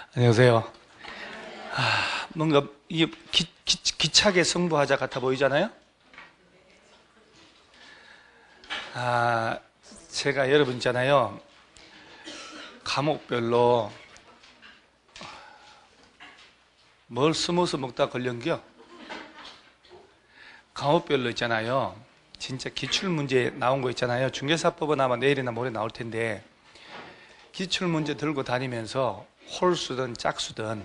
안녕하세요. 뭔가 이게 기차게 승부하자 같아 보이잖아요? 제가 여러분 있잖아요. 과목별로 뭘 숨어서 먹다 걸렸겨? 과목별로 있잖아요. 진짜 기출문제 나온 거 있잖아요. 중개사법은 아마 내일이나 모레 나올 텐데 기출문제 들고 다니면서 홀수든 짝수든,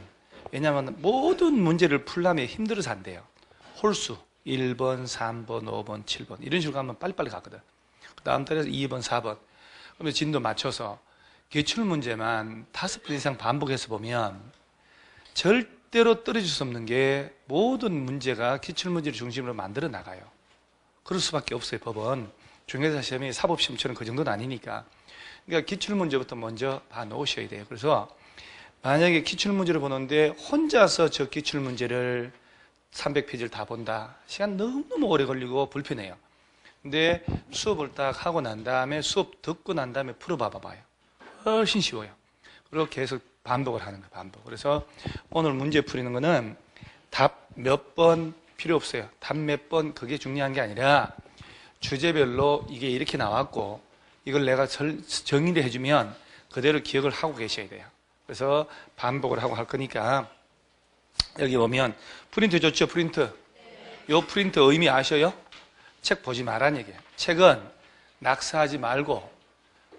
왜냐하면 모든 문제를 풀려면 힘들어서 안 돼요. 홀수 1번, 3번, 5번, 7번 이런 식으로 가면 빨리빨리 가거든. 그 다음 달에서 2번, 4번 그러면 진도 맞춰서 기출문제만 5번 이상 반복해서 보면 절대로 떨어질 수 없는 게 모든 문제가 기출문제를 중심으로 만들어 나가요. 그럴 수밖에 없어요. 법은 중개사 시험이 사법시험처럼 그 정도는 아니니까. 그러니까 기출문제부터 먼저 봐 놓으셔야 돼요. 그래서 만약에 기출문제를 보는데 혼자서 저 기출문제를 300페이지를 다 본다. 시간 너무너무 오래 걸리고 불편해요. 근데 수업을 딱 하고 난 다음에 수업 듣고 난 다음에 풀어봐 봐요. 훨씬 쉬워요. 그리고 계속 반복을 하는 거예요. 반복. 그래서 오늘 문제 풀이는 거는 답 몇 번 필요 없어요. 답 몇 번 그게 중요한 게 아니라 주제별로 이게 이렇게 나왔고 이걸 내가 정의를 해주면 그대로 기억을 하고 계셔야 돼요. 그래서 반복을 하고 할 거니까 여기 보면 프린트 좋죠? 프린트. 요 프린트 의미 아셔요? 책 보지 말라는 얘기예요. 책은 낙서하지 말고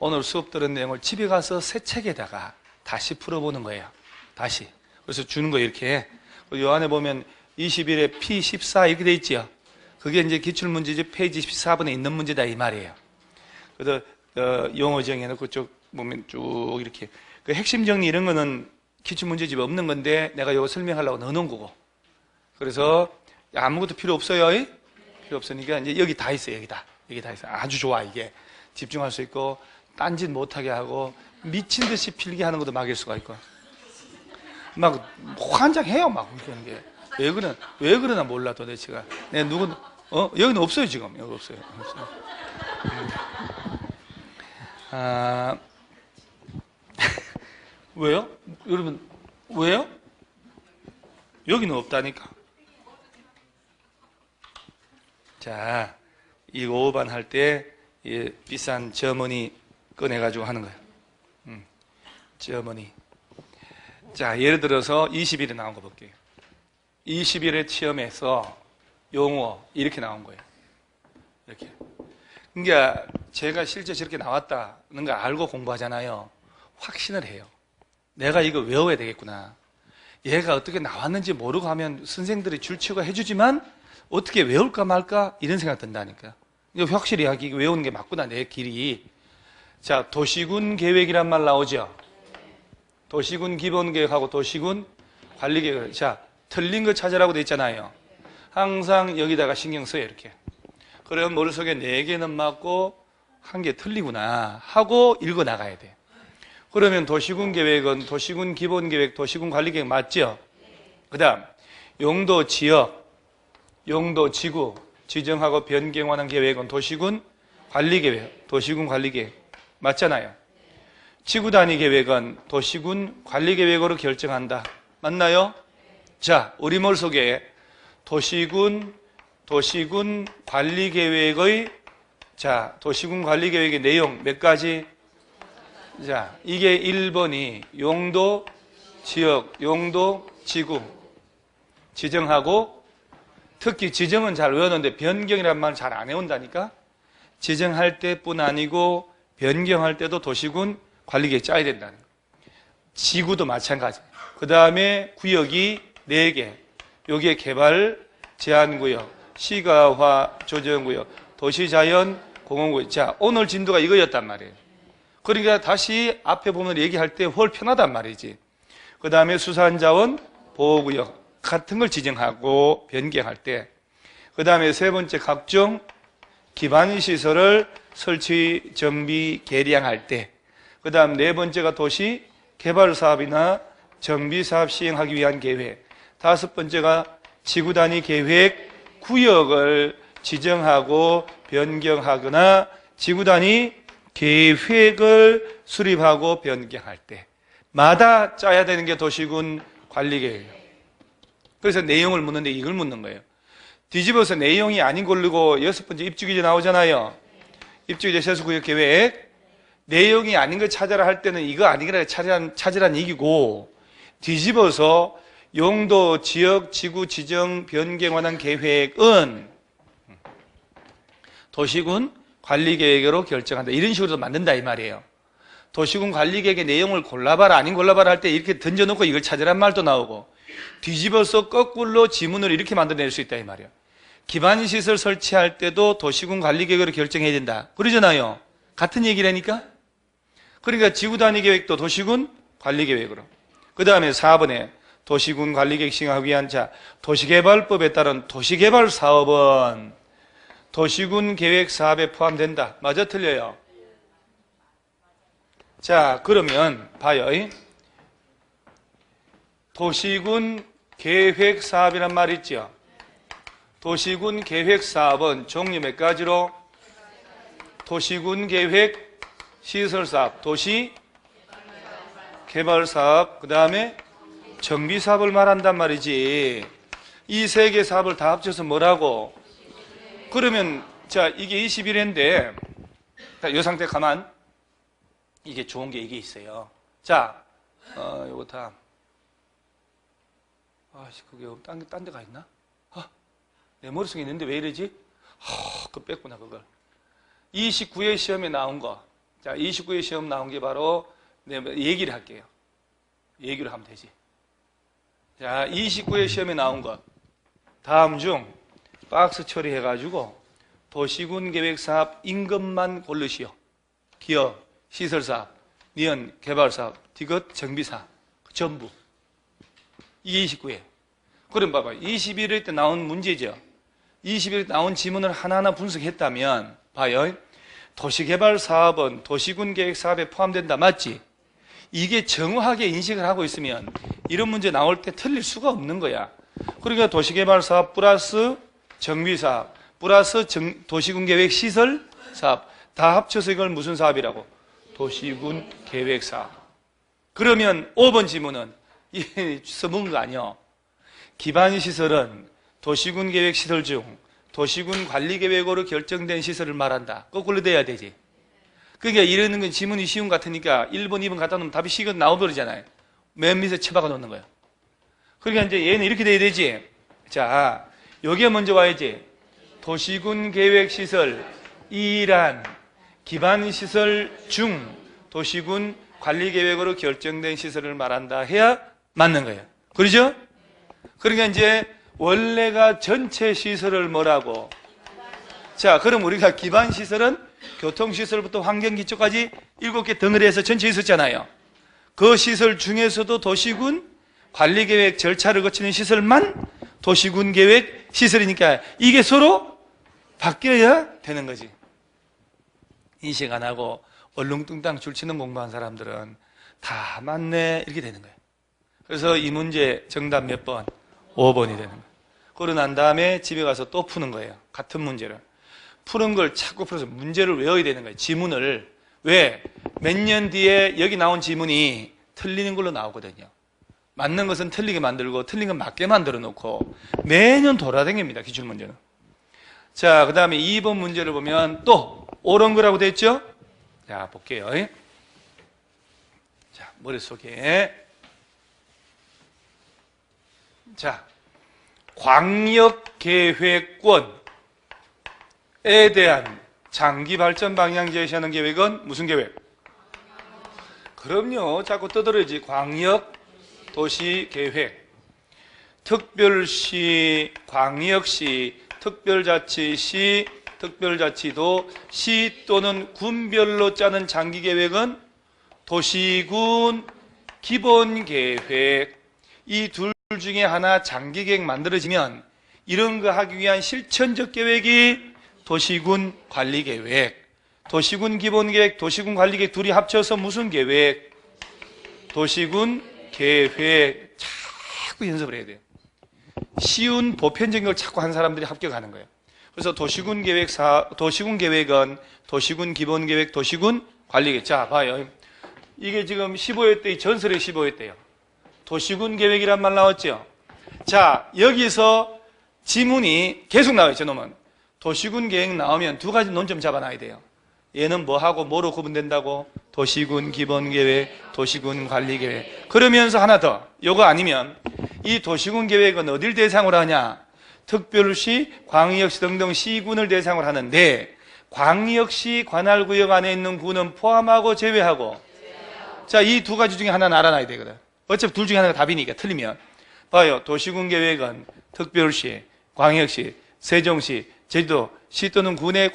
오늘 수업 들은 내용을 집에 가서 새 책에다가 다시 풀어보는 거예요. 다시. 그래서 주는 거예요. 이렇게. 요 안에 보면 21에 P14 이렇게 돼 있죠? 그게 이제 기출문제지 페이지 14번에 있는 문제다 이 말이에요. 그래서 용어 정해놓고 쭉 보면 쭉 이렇게 그 핵심 정리 이런 거는 기출문제집에 없는 건데 내가 이거 설명하려고 넣어놓은 거고. 그래서 아무것도 필요 없어요. 필요 없으니까 이제 여기 다 있어요. 여기 다 있어요. 아주 좋아. 이게 집중할 수 있고 딴짓 못하게 하고 미친 듯이 필기 하는 것도 막일 수가 있고 막 환장해요. 막 그런 게 왜 그러나 몰라 도대체가. 내가 누구 여기는 없어요. 지금 여기 없어요. 왜요? 여러분 왜요? 여기는 없다니까. 자, 이 5반 할 때 비싼 저머니 꺼내가지고 하는 거예요. 저머니. 자, 예를 들어서 20일에 나온 거 볼게요. 20일의 시험에서 용어 이렇게 나온 거예요. 이렇게. 그러니까 제가 실제 저렇게 나왔다는 걸 알고 공부하잖아요. 확신을 해요. 내가 이거 외워야 되겠구나. 얘가 어떻게 나왔는지 모르고 하면 선생들이 줄치고 해주지만 어떻게 외울까 말까 이런 생각 든다니까. 이거 확실히 이거 외우는 게 맞구나 내 길이. 자, 도시군 계획이란 말 나오죠. 도시군 기본계획하고 도시군 관리계획. 자, 틀린 거 찾으라고 돼 있잖아요. 항상 여기다가 신경 써요. 이렇게. 그러면 머릿속에 4개는 맞고 1개 틀리구나 하고 읽어 나가야 돼. 그러면 도시군 계획은 도시군 기본계획, 도시군 관리계획 맞죠? 그 다음 용도 지역, 용도 지구 지정하고 변경하는 계획은 도시군 관리계획, 도시군 관리계획 맞잖아요. 지구 단위 계획은 도시군 관리계획으로 결정한다. 맞나요? 자, 우리 머릿속에 도시군 관리계획의 도시군 관리계획의 내용 몇 가지? 자, 이게 1번이 용도 지역, 용도 지구 지정하고, 특히 지정은 잘 외웠는데 변경이란 말 잘 안 외운다니까. 지정할 때뿐 아니고 변경할 때도 도시군 관리계획 짜야 된다는 거예요. 지구도 마찬가지. 그 다음에 구역이 4개. 여기에 개발 제한구역, 시가화 조정구역, 도시자연 공원구역. 자, 오늘 진도가 이거였단 말이에요. 그러니까 다시 앞에 보면 얘기할 때 훨 편하단 말이지. 그 다음에 수산자원 보호구역 같은 걸 지정하고 변경할 때. 그 다음에 3번째 각종 기반시설을 설치, 정비, 개량할 때. 그 다음 4번째가 도시 개발사업이나 정비사업 시행하기 위한 계획. 5번째가 지구 단위 계획 구역을 지정하고 변경하거나 지구 단위 계획을 수립하고 변경할 때. 마다 짜야 되는 게 도시군 관리계획이에요. 그래서 내용을 묻는데 이걸 묻는 거예요. 뒤집어서 내용이 아닌 걸로 6번째 입주기재 나오잖아요. 입주기재 세수구역 계획. 내용이 아닌 걸 찾아라 할 때는 이거 아니라 찾으란 얘기고, 뒤집어서 용도, 지역, 지구 지정 변경에 관한 계획은 도시군 관리계획으로 결정한다. 이런 식으로 만든다 이 말이에요. 도시군 관리계획의 내용을 골라봐라 아닌 골라봐라 할 때 이렇게 던져놓고 이걸 찾으란 말도 나오고, 뒤집어서 거꾸로 지문을 이렇게 만들어낼 수 있다 이 말이에요. 기반시설 설치할 때도 도시군 관리계획으로 결정해야 된다 그러잖아요. 같은 얘기라니까. 그러니까 지구단위계획도 도시군 관리계획으로. 그 다음에 4번에 도시군 관리계획 시행하기 위한 도시개발법에 따른 도시개발사업은 도시군 계획 사업에 포함된다. 맞아 틀려요? 자, 그러면 봐요. 도시군 계획 사업이란 말 있죠. 도시군 계획 사업은 종류 몇 가지로? 도시군 계획 시설 사업, 도시 개발 사업, 그 다음에 정비 사업을 말한단 말이지. 이 세 개 사업을 다 합쳐서 뭐라고? 그러면 자, 이게 21회인데 이 상태 가만. 이게 좋은 게 이게 있어요. 자, 요거 다. 그게 딴 데가 있나? 내 머릿속에 있는데 왜 이러지? 그거 뺐구나, 그걸. 29회 시험에 나온 거. 자, 29회 시험 나온 게 바로 내가 얘기를 할게요. 얘기를 하면 되지. 자, 29회 시험에 나온 것. 다음 중 박스 처리해가지고 도시군 계획사업 임금만 고르시오. 기업, 시설사업, 니은, 개발사업, 디귿, 정비사업. 전부. 이게 29회. 그럼 봐봐. 21회 때 나온 문제죠. 21회 때 나온 지문을 하나하나 분석했다면, 봐요. 도시개발사업은 도시군 계획사업에 포함된다. 맞지? 이게 정확하게 인식을 하고 있으면 이런 문제 나올 때 틀릴 수가 없는 거야. 그러니까 도시개발사업 플러스 정비사업 플러스 도시군 계획 시설 사업 다 합쳐서 이걸 무슨 사업이라고? 도시군 계획 사업. 그러면 5번 지문은 써먹은 거 아니야. 기반시설은 도시군 계획 시설 중 도시군 관리계획으로 결정된 시설을 말한다. 거꾸로 돼야 되지. 그러니까 이러는 건 지문이 쉬운 것 같으니까 1번, 2번 갖다 놓으면 답이 식은 나오버리잖아요. 맨 밑에 쳐박아 놓는 거예요. 그러니까 이제 얘는 이렇게 돼야 되지. 자, 여기에 먼저 와야지. 도시군 계획 시설 2란 기반시설 중 도시군 관리계획으로 결정된 시설을 말한다 해야 맞는 거예요. 그러죠? 그러니까 이제 원래가 전체 시설을 뭐라고? 자, 그럼 우리가 기반시설은 교통시설부터 환경기초까지 7개 덩어리에서 전체 있었잖아요. 그 시설 중에서도 도시군 관리계획 절차를 거치는 시설만 도시군 계획 시설이니까 이게 서로 바뀌어야 되는 거지. 인식 안 하고 얼렁뚱땅 줄치는 공부한 사람들은 다 맞네 이렇게 되는 거예요. 그래서 이 문제 정답 몇 번? 5번이 되는 거예요. 그러고 난 다음에 집에 가서 또 푸는 거예요. 같은 문제를. 푸는 걸 자꾸 풀어서 문제를 외워야 되는 거예요. 지문을. 왜? 몇 년 뒤에 여기 나온 지문이 틀리는 걸로 나오거든요. 맞는 것은 틀리게 만들고 틀린 건 맞게 만들어 놓고 매년 돌아다닙니다. 기출문제는. 자, 그 다음에 2번 문제를 보면 또 옳은 거라고 돼 있죠? 자, 볼게요. 자, 머릿속에. 자, 광역계획권에 대한 장기 발전 방향 제시하는 계획은 무슨 계획? 그럼요. 자꾸 떠들어야지. 광역 도시 계획. 특별시, 광역시, 특별자치시, 특별자치도, 시 또는 군별로 짜는 장기 계획은 도시군 기본계획. 이 둘 중에 하나 장기 계획 만들어지면 이런 거 하기 위한 실천적 계획이 도시군 관리계획. 도시군 기본계획, 도시군 관리계획 둘이 합쳐서 무슨 계획? 도시군 계획. 자꾸 연습을 해야 돼요. 쉬운 보편적인 걸 자꾸 한 사람들이 합격하는 거예요. 그래서 도시군 계획은 도시군 기본계획, 도시군 관리계획. 자, 봐요. 이게 지금 15회 전설의 15회 도시군 계획이란 말 나왔죠. 자, 여기서 지문이 계속 나와요. 저놈은 도시군 계획 나오면 두 가지 논점 잡아놔야 돼요. 얘는 뭐하고 뭐로 구분된다고? 도시군 기본계획, 도시군 관리계획. 그러면서 하나 더, 요거 아니면 이 도시군 계획은 어딜 대상으로 하냐? 특별시, 광역시 등등 시군을 대상으로 하는데 광역시 관할구역 안에 있는 군은 포함하고 제외하고. 자, 이 두 가지 중에 하나는 알아놔야 되거든. 어차피 둘 중에 하나가 답이니까. 틀리면 봐요. 도시군 계획은 특별시, 광역시, 세종시, 제주도 시 또는 군의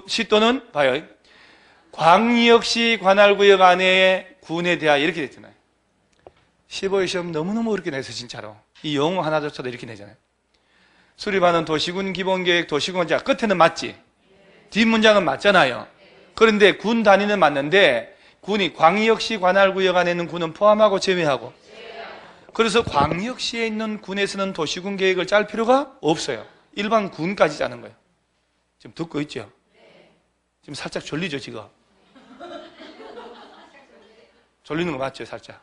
시 또는 봐요. 광역시 관할구역 안에 군에 대하여 이렇게 됐잖아요. 15회 시험 너무너무 어렵게 내서 진짜로. 이 용어 하나조차도 이렇게 내잖아요. 수립하는 도시군 기본계획, 도시군, 자, 끝에는 맞지? 뒷문장은 맞잖아요. 그런데 군 단위는 맞는데 군이 광역시 관할구역 안에 있는 군은 포함하고 제외하고. 그래서 광역시에 있는 군에서는 도시군 계획을 짤 필요가 없어요. 일반 군까지 짜는 거예요. 지금 듣고 있죠? 지금 살짝 졸리죠, 지금? 졸리는 거 맞죠, 살짝?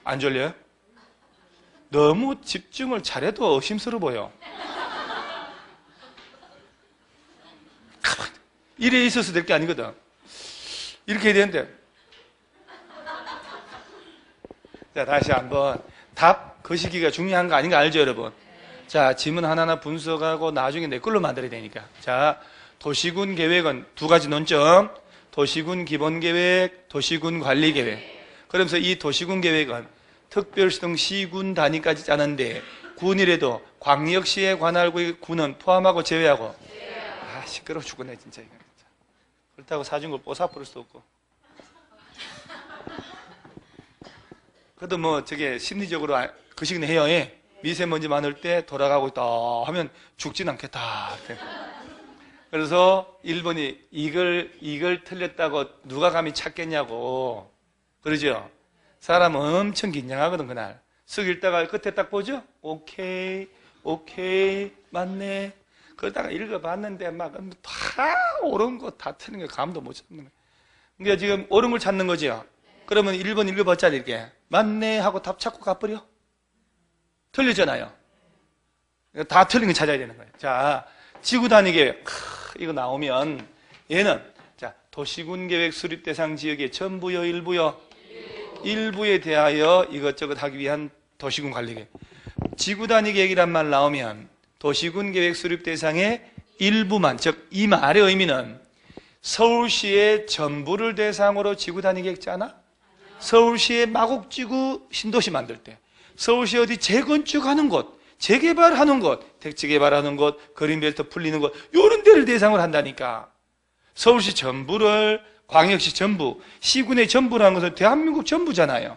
안 졸려요? 너무 집중을 잘해도 의심스러워 보여. 이래 있어서 될 게 아니거든. 이렇게 해야 되는데. 자, 다시 한번. 답, 그 시기가 중요한 거 아닌가 알죠, 여러분? 자, 지문 하나하나 분석하고 나중에 내 걸로 만들어야 되니까. 자, 도시군 계획은 두 가지 논점. 도시군 기본계획, 도시군 관리계획. 그러면서 이 도시군 계획은 특별시 등 시군 단위까지 짜는데 군이라도 광역시에 관할구역 군은 포함하고 제외하고. 아, 시끄러워 죽겠네, 진짜. 이거. 그렇다고 사준 걸 뽀사 부를 수도 없고. 그래도 뭐 저게 심리적으로 그 시기는 해요. 예. 미세먼지 많을 때 돌아가고 있다 하면 죽진 않겠다. 그래서 1번이 이걸 틀렸다고 누가 감히 찾겠냐고. 그러죠? 사람은 엄청 긴장하거든, 그날. 쓱 읽다가 끝에 딱 보죠? 오케이, 맞네. 그러다가 읽어봤는데 막 다 옳은 거 다 틀린 거 감도 못 잡는 거야. 그러니까 지금 옳은 걸 찾는 거죠. 그러면 1번 읽어봤잖아, 이렇게. 맞네 하고 답 찾고 가버려. 틀리잖아요. 다 틀린 거 찾아야 되는 거예요. 자, 지구단위계획. 이거 나오면 얘는 자, 도시군 계획 수립 대상 지역의 전부요, 일부요? 일부에 대하여 이것저것 하기 위한 도시군 관리계획. 지구단위 계획이란 말 나오면 도시군 계획 수립 대상의 일부만, 즉 이 말의 의미는 서울시의 전부를 대상으로 지구단위 계획 짜나? 서울시의 마곡지구 신도시 만들 때, 서울시 어디 재건축하는 곳, 재개발하는 곳, 택지 개발하는 곳, 그린벨트 풀리는 곳, 이런 데를 대상으로 한다니까. 서울시 전부를, 광역시 전부, 시군의 전부라는 것은 대한민국 전부잖아요.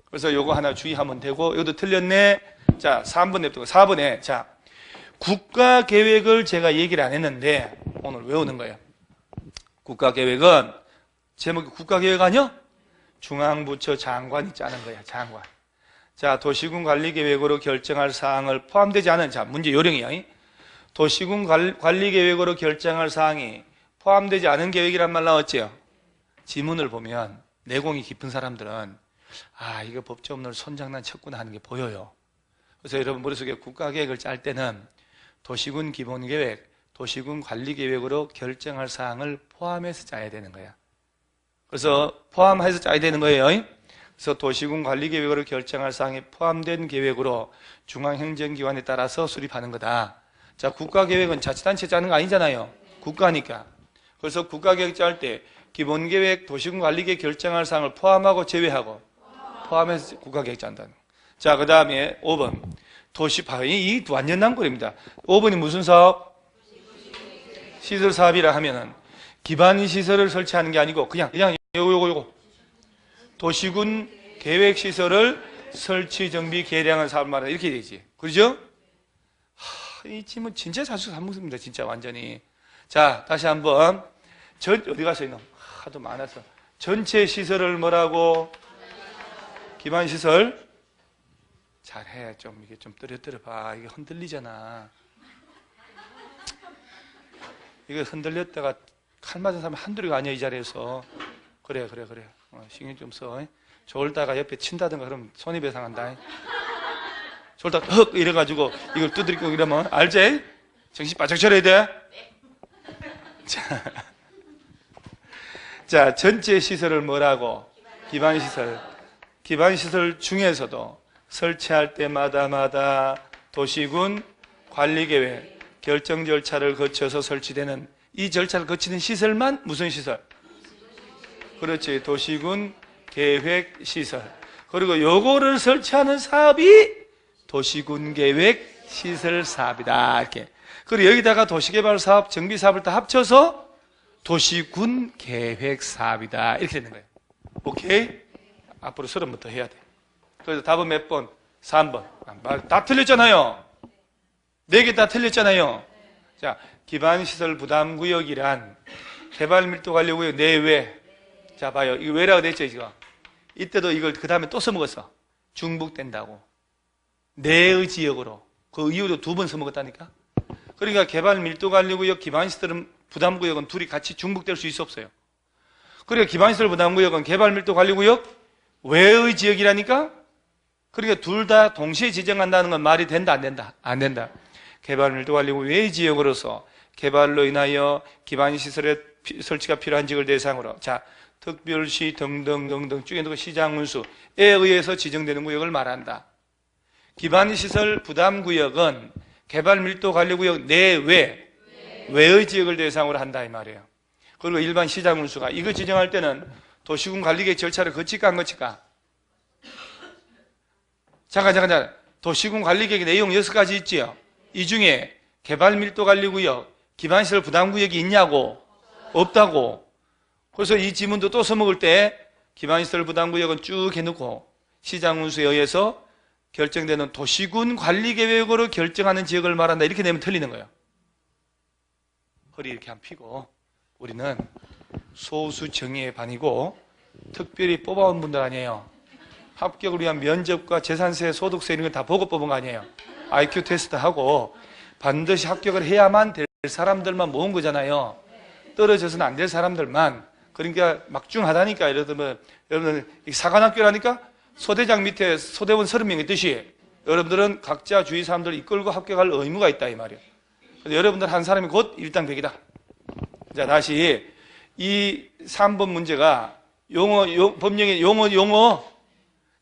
그래서 요거 하나 주의하면 되고, 이것도 틀렸네. 자, 3번 냅두고 4번에 자, 국가계획을 제가 얘기를 안 했는데 오늘 외우는 거예요. 국가계획은 제목이 국가계획 아니야? 중앙부처 장관이 짜는 거야, 장관. 자, 도시군 관리계획으로 결정할 사항을 포함되지 않은, 자, 문제 요령이야. 도시군 관리계획으로 결정할 사항이 포함되지 않은 계획이란 말 나왔죠? 지문을 보면 내공이 깊은 사람들은 아, 이거 법조문을 손장난 쳤구나 하는 게 보여요. 그래서 여러분 머릿속에 국가계획을 짤 때는 도시군 기본계획, 도시군 관리계획으로 결정할 사항을 포함해서 짜야 되는 거야. 그래서 포함해서 짜야 되는 거예요. 그래서 도시군 관리계획으로 결정할 사항이 포함된 계획으로 중앙행정기관에 따라서 수립하는 거다. 자, 국가계획은 자치단체 짜는 거 아니잖아요. 국가니까. 그래서 국가계획 짤 때 기본계획, 도시군 관리계획 결정할 사항을 포함하고 제외하고 포함해서 국가계획 짠다는 거. 자, 그 다음에 5번. 이 완전 난골입니다. 5번이 무슨 사업? 시설사업이라 하면은 기반시설을 설치하는 게 아니고 그냥 요거 도시군 계획시설을 설치, 정비, 개량한 사업 말하는 이렇게 되지. 그러죠? 이 지문 진짜 자주 사먹습니다. 진짜 완전히. 자, 다시 한번. 어디 가서 있노? 하도 많아서. 전체 시설을 뭐라고? 기반시설. 잘해. 이게 좀 떨어뜨려 봐. 이게 흔들리잖아. 이거 흔들렸다가 칼 맞은 사람 한둘이가 아니야, 이 자리에서. 그래. 신경 좀 써. 졸다가 옆에 친다든가 그러면 손해배상한다. 졸다가 헉 이래가지고 이걸 두드리고 이러면 알지? 정신 바짝 차려야 돼. 자, 전체 시설을 뭐라고? 기반시설. 기반시설 중에서도 설치할 때마다 도시군 관리계획, 결정 절차를 거쳐서 설치되는 이 절차를 거치는 시설만 무슨 시설? 그렇지. 도시군 계획시설. 그리고 요거를 설치하는 사업이 도시군 계획 시설 사업이다. 이렇게. 그리고 여기다가 도시개발 사업, 정비 사업을 다 합쳐서 도시군 계획 사업이다. 이렇게 되는 거예요. 오케이? 앞으로 서른부터 해야 돼. 그래서 답은 몇 번? 3번. 다 틀렸잖아요. 4개 다 틀렸잖아요. 자, 기반시설 부담구역이란 개발밀도관리구역 내외. 자, 봐요. 이거 왜라고 됐죠, 지금? 이때도 이걸 그 다음에 또 써먹었어. 중복된다고. 내의 지역으로. 그 이후로 2번 써먹었다니까? 그러니까 개발밀도관리구역, 기반시설 부담구역은 둘이 같이 중복될 수 있어 없어요? 그러니까 기반시설 부담구역은 개발밀도관리구역 외의 지역이라니까? 그러니까 둘 다 동시에 지정한다는 건 말이 된다, 안 된다? 안 된다. 개발밀도관리구역 외의 지역으로서 개발로 인하여 기반시설의 설치가 필요한 지역을 대상으로 자, 특별시 등등등등 쭉 해놓고 시장 운수에 의해서 지정되는 구역을 말한다. 기반시설 부담구역은 개발밀도관리구역 내외 외의 지역을 대상으로 한다 이 말이에요. 그리고 일반 시장 운수가 이거 지정할 때는 도시군 관리계획 절차를 거칠까 안 거칠까? 잠깐. 도시군 관리계획 내용 6가지 있지요. 이 중에 개발밀도관리구역, 기반시설 부담구역이 있냐고? 없다고. 그래서 이 지문도 또 써먹을 때 기반시설 부담구역은 쭉 해놓고 시장 운수에 의해서 결정되는 도시군 관리계획으로 결정하는 지역을 말한다. 이렇게 내면 틀리는 거예요. 허리 이렇게 안 펴고 우리는 소수 정의의 반이고 특별히 뽑아온 분들 아니에요. 합격을 위한 면접과 재산세, 소득세 이런 걸 다 보고 뽑은 거 아니에요. IQ 테스트하고 반드시 합격을 해야만 될 사람들만 모은 거잖아요. 떨어져서는 안 될 사람들만. 그러니까 막중하다니까. 예를 들면 여러분들 사관학교라니까 소대장 밑에 소대원 30명 있듯이 여러분들은 각자 주위 사람들을 이끌고 합격할 의무가 있다 이 말이에요. 여러분들 한 사람이 곧 일당백이다. 자, 다시 이 3번 문제가 법령의 용어.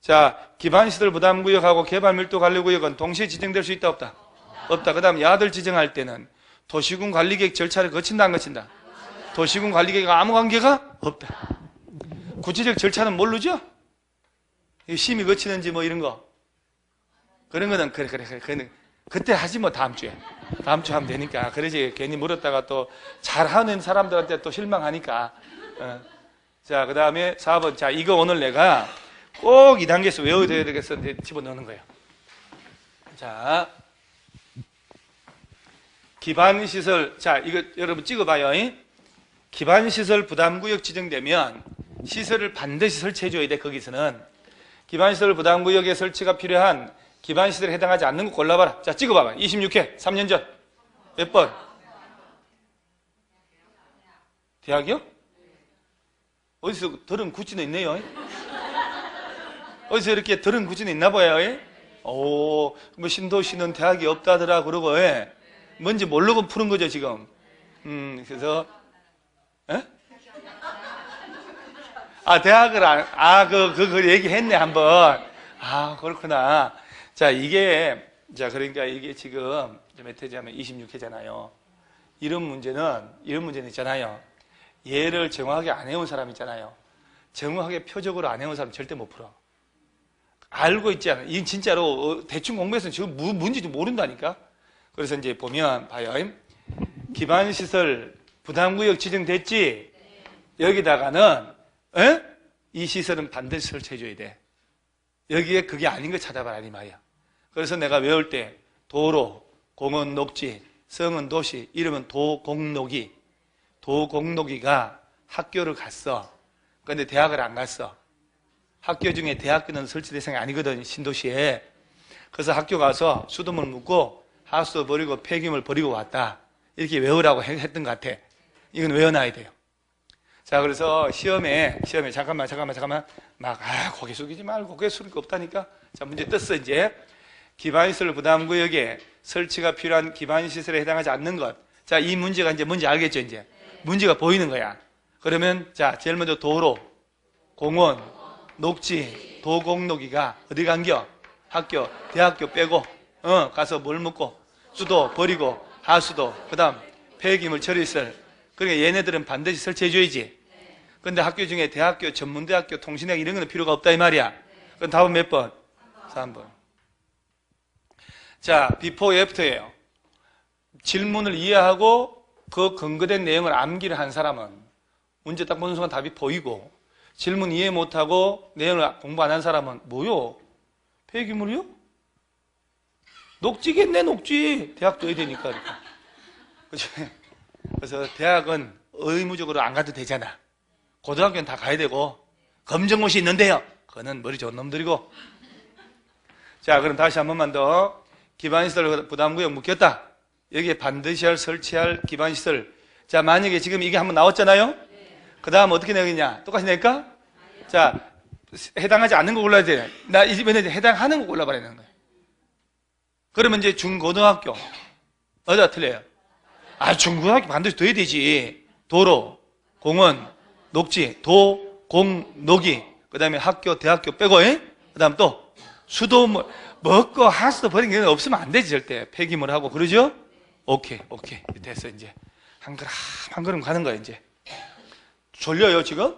자, 기반시설 부담구역하고 개발밀도관리구역은 동시에 지정될 수 있다 없다? 없다. 그 다음 야들 지정할 때는 도시군 관리계획 절차를 거친다 안 거친다? 도시군 관리계획과 아무 관계가 없다. 구체적 절차는 모르죠? 심의 거치는지 뭐 이런 거. 그런 거는 그래. 그때 하지 뭐 다음 주에 하면 되니까. 그러지 괜히 물었다가 또 잘하는 사람들한테 또 실망하니까. 자, 그 다음에 4번. 자, 이거 오늘 내가 꼭 2단계에서 외워둬야 되겠어. 집어넣는 거예요. 자, 기반시설. 자, 이거 여러분 찍어봐요. 기반시설 부담구역 지정되면 시설을 반드시 설치해줘야 돼. 거기서는 기반시설 부담구역에 설치가 필요한 기반시설에 해당하지 않는 거 골라봐라. 자, 찍어봐봐. 26회 3년 전 몇 번? 대학이요? 어디서 들은 구찌는 있네요. 어디서 이렇게 들은 구찌는 있나 봐요. 오, 뭐 신도시는 대학이 없다더라 그러고 뭔지 모르고 푸는 거죠 지금. 그래서 대학을 그 얘기했네 한번. 그렇구나. 자, 그러니까 이게 지금 몇 회냐면 26회잖아요. 이런 문제는 있잖아요. 얘를 정확하게 안 해온 사람 있잖아요. 정확하게 표적으로 안 해온 사람 절대 못 풀어. 알고 있지 않아요. 이 진짜로 대충 공부해서는 지금 뭔지도 모른다니까. 그래서 이제 보면 봐요. 기반시설 부담구역 지정됐지? 여기다가는 이 시설은 반드시 설치해줘야 돼. 여기에 그게 아닌 거 찾아봐라 이 말이야. 그래서 내가 외울 때 도로, 공원, 녹지, 성은 도시, 이름은 도공록이. 도공록이가 학교를 갔어. 그런데 대학을 안 갔어. 학교 중에 대학교는 설치 대상이 아니거든 신도시에. 그래서 학교 가서 수돗물 묻고 하수 버리고 폐기물 버리고 왔다. 이렇게 외우라고 했던 것 같아. 이건 외워놔야 돼요. 자, 그래서 시험에 잠깐만 막 고개 숙이지 말고 고개 숙일 거 없다니까. 자, 문제 떴어. 이제 기반시설 부담구역에 설치가 필요한 기반시설에 해당하지 않는 것. 자, 이 문제가 이제 뭔지 알겠죠? 이제 문제가 보이는 거야. 그러면 자, 제일 먼저 도로, 공원, 녹지, 도공록이가 어디 간겨? 학교, 대학교 빼고 가서 뭘 먹고? 수도 버리고 하수도, 그 다음 폐기물 처리시설. 그러니까 얘네들은 반드시 설치해줘야지. 근데 학교 중에 대학교, 전문대학교, 통신대학 이런 거는 필요가 없다 이 말이야. 그럼 답은 몇 번? 3번. 자, 비포 애프터예요. 질문을 이해하고 그 근거된 내용을 암기를 한 사람은 문제 딱 보는 순간 답이 보이고, 질문 이해 못하고 내용을 공부 안 한 사람은 뭐요? 폐기물이요? 녹지겠네, 녹지. 대학도 해야 되니까. 그렇죠? 그래서 대학은 의무적으로 안 가도 되잖아. 고등학교는 다 가야 되고, 검정고시 있는데요. 그거는 머리 좋은 놈들이고. 자, 그럼 다시 한 번만 더. 기반시설 부담구역 묻혔다. 여기에 반드시 설치할 기반시설. 자, 만약에 지금 이게 한번 나왔잖아요? 그 다음 어떻게 내겠냐? 똑같이 낼까? 자, 해당하지 않는 거 골라야 돼. 나 이 집에는 해당하는 거 골라버리는 거야. 그러면 이제 중고등학교. 어디가 틀려요? 아, 중고등학교 반드시 돼야 되지. 도로, 공원, 녹지, 도, 공, 녹이. 그 다음에 학교, 대학교 빼고, 그 다음 또 수도, 먹고 하수도 버리는 게 없으면 안 되지, 절대. 폐기물 하고, 그러죠? 오케이. 됐어, 이제. 한 걸음 가는 거야, 이제. 졸려요, 지금?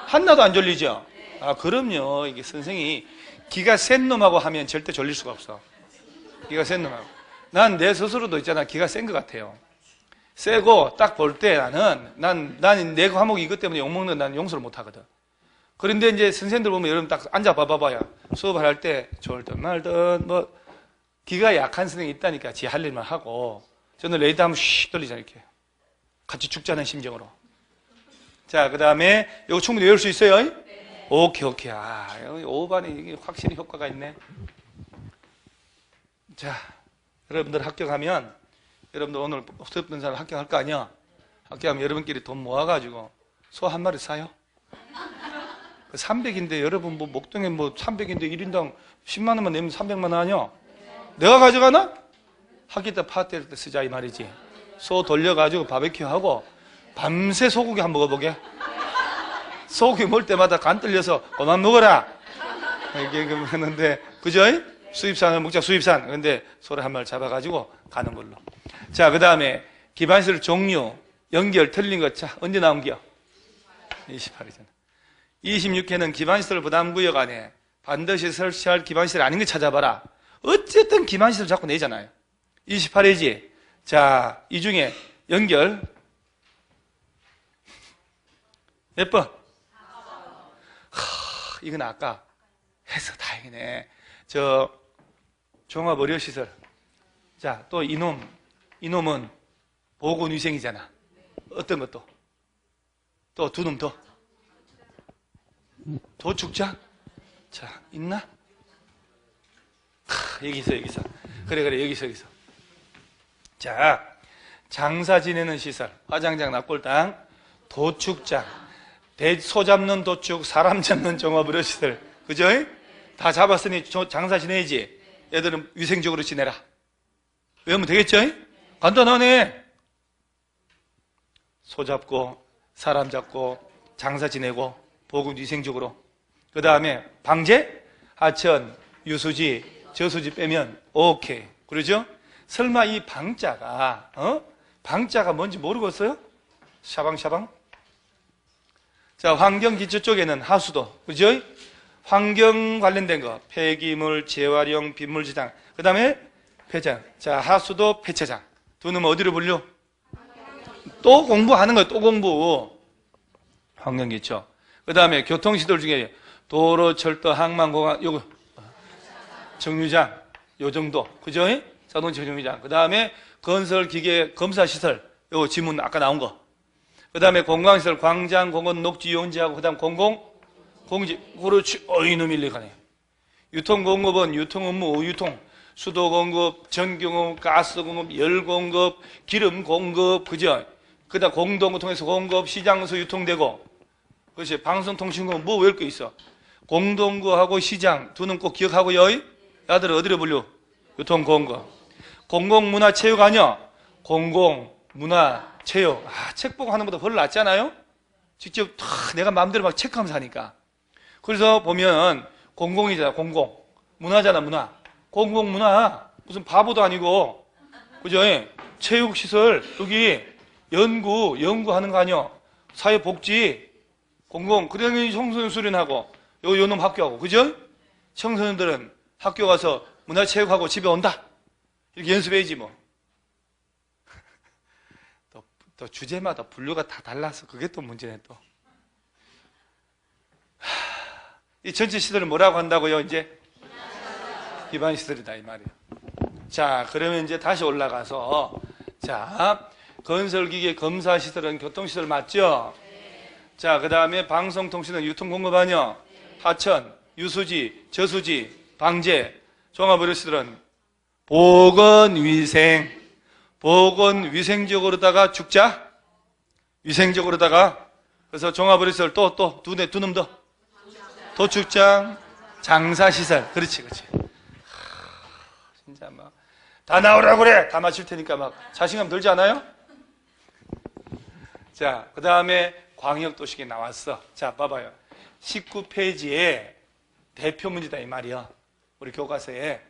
하나도 안 졸리죠? 아, 그럼요. 이게 선생이 기가 센 놈하고 하면 절대 졸릴 수가 없어. 기가 센 놈하고. 난 내 스스로도 있잖아. 기가 센 것 같아요. 세고 딱 볼 때 나는 내 과목 이것 때문에 욕먹는 난 용서를 못 하거든. 그런데 이제 선생님들 보면 여러분 딱 앉아 봐봐요. 수업을 할 때 졸든 말든 뭐 기가 약한 선생님이 있다니까. 지 할 일만 하고. 저는 레이드 하면 씩 돌리잖아요. 이렇게. 같이 죽자는 심정으로. 자, 그 다음에 이거 충분히 외울 수 있어요? 네. 오케이. 아, 5반이 이게 확실히 효과가 있네. 자, 여러분들 합격하면 여러분들 오늘 수업 듣는 사람 합격할 거 아니야? 합격하면 여러분끼리 돈 모아가지고 소 한 마리 사요. 300인데 여러분 뭐 목동에 뭐 300인데 1인당 10만 원만 내면 300만 원 아니야? 내가 가져가나? 학기 때 파티 할 때 쓰자 이 말이지. 소 돌려가지고 바베큐 하고 밤새 소고기 한번 먹어보게. 소고기 먹을 때마다 간 떨려서 그만 먹어라. 이게 그러는데 그죠? 수입산을 먹자 수입산. 근데 소를 한 마리 잡아가지고 가는 걸로. 자, 그 다음에 기반시설 종류 연결 틀린 것. 자, 언제 나온겨? 28이잖아. 26회는 기반시설 부담구역 안에 반드시 설치할 기반시설 아닌 거 찾아봐라. 어쨌든 기반시설 자꾸 내잖아요. 28회지. 자, 이 중에 연결 몇 번? 이건 아까 해서 다행이네. 저 종합의료시설. 자, 또 이놈은 보건위생이잖아. 어떤 것도? 또 두 놈 더. 도축장? 자, 있나? 여기 있어. 그래, 여기서. 자, 장사 지내는 시설. 화장장, 납골당, 도축장, 소 잡는 도축, 사람 잡는 종합의료시설. 그죠? 다 잡았으니 장사 지내야지. 얘들은 위생적으로 지내라. 외우면 되겠죠? 간단하네. 소 잡고, 사람 잡고, 장사 지내고, 보건 위생적으로. 그 다음에 방제, 하천, 유수지, 저수지 빼면 오케이. 그러죠? 설마 이 방자가 뭔지 모르겠어요? 샤방샤방? 자, 환경 기초 쪽에는 하수도, 그죠? 환경 관련된 거, 폐기물, 재활용, 빗물 저장. 그 다음에 폐장. 자, 하수도, 폐차장. 두 놈은 어디로 분류? 또 공부하는 거예요. 또 공부. 환경 기초. 그 다음에 교통시설 중에 도로, 철도, 항만공항, 요거 정류장, 요 정도. 그죠? 자동차 정류장. 그 다음에 건설, 기계, 검사시설. 요거 지문 아까 나온 거. 그 다음에 공광시설, 광장, 공원, 녹지, 유원지하고, 그 다음 공지. 그렇지. 이놈이 일리가네. 유통공급은 유통업무, 유통, 수도공급, 전기공급, 가스공급, 열공급, 기름공급, 그죠? 그다음 공동구 통해서 공급, 시장소 유통되고, 그렇지. 방송통신국 뭐 외울 거 있어? 공동구하고 시장 두는 꼭 기억하고요. 야들 어디로 불려? 유통공급. 공공문화체육 아니야? 공공문화체육. 책 보고 하는 것보다 훨씬 낫잖아요? 직접 다 내가 마음대로 막 체크하면서 하니까. 그래서 보면 공공이잖아, 공공. 문화잖아, 문화. 공공문화. 무슨 바보도 아니고. 그죠? 체육시설, 여기 연구하는 거 아니야? 사회복지, 공공. 그러면 청소년 수련하고, 요놈 학교하고. 그죠? 청소년들은 학교 가서 문화체육하고 집에 온다. 이렇게 연습해야지 뭐. 또 주제마다 분류가 다 달라서 그게 또 문제네 또. 이 전체 시설을 뭐라고 한다고요? 이제 기반 시설이다 이 말이에요. 자, 그러면 이제 다시 올라가서, 자, 건설기계 검사 시설은 교통시설 맞죠? 자, 그 다음에 방송통신은 유통공급 아니요? 하천, 유수지, 저수지, 방제, 종합의료시설은 보건위생. 보건위생적으로다가 죽자? 위생적으로다가. 그래서 종합의료시설 또 두 놈 더. 도축장, 장사시설. 그렇지. 진짜 막 다 나오라고 그래. 다 맞출 테니까 막 자신감 들지 않아요? 자, 그 다음에 광역도시계 나왔어. 자, 봐봐요. 19페이지에 대표 문제다 이 말이야. 우리 교과서에.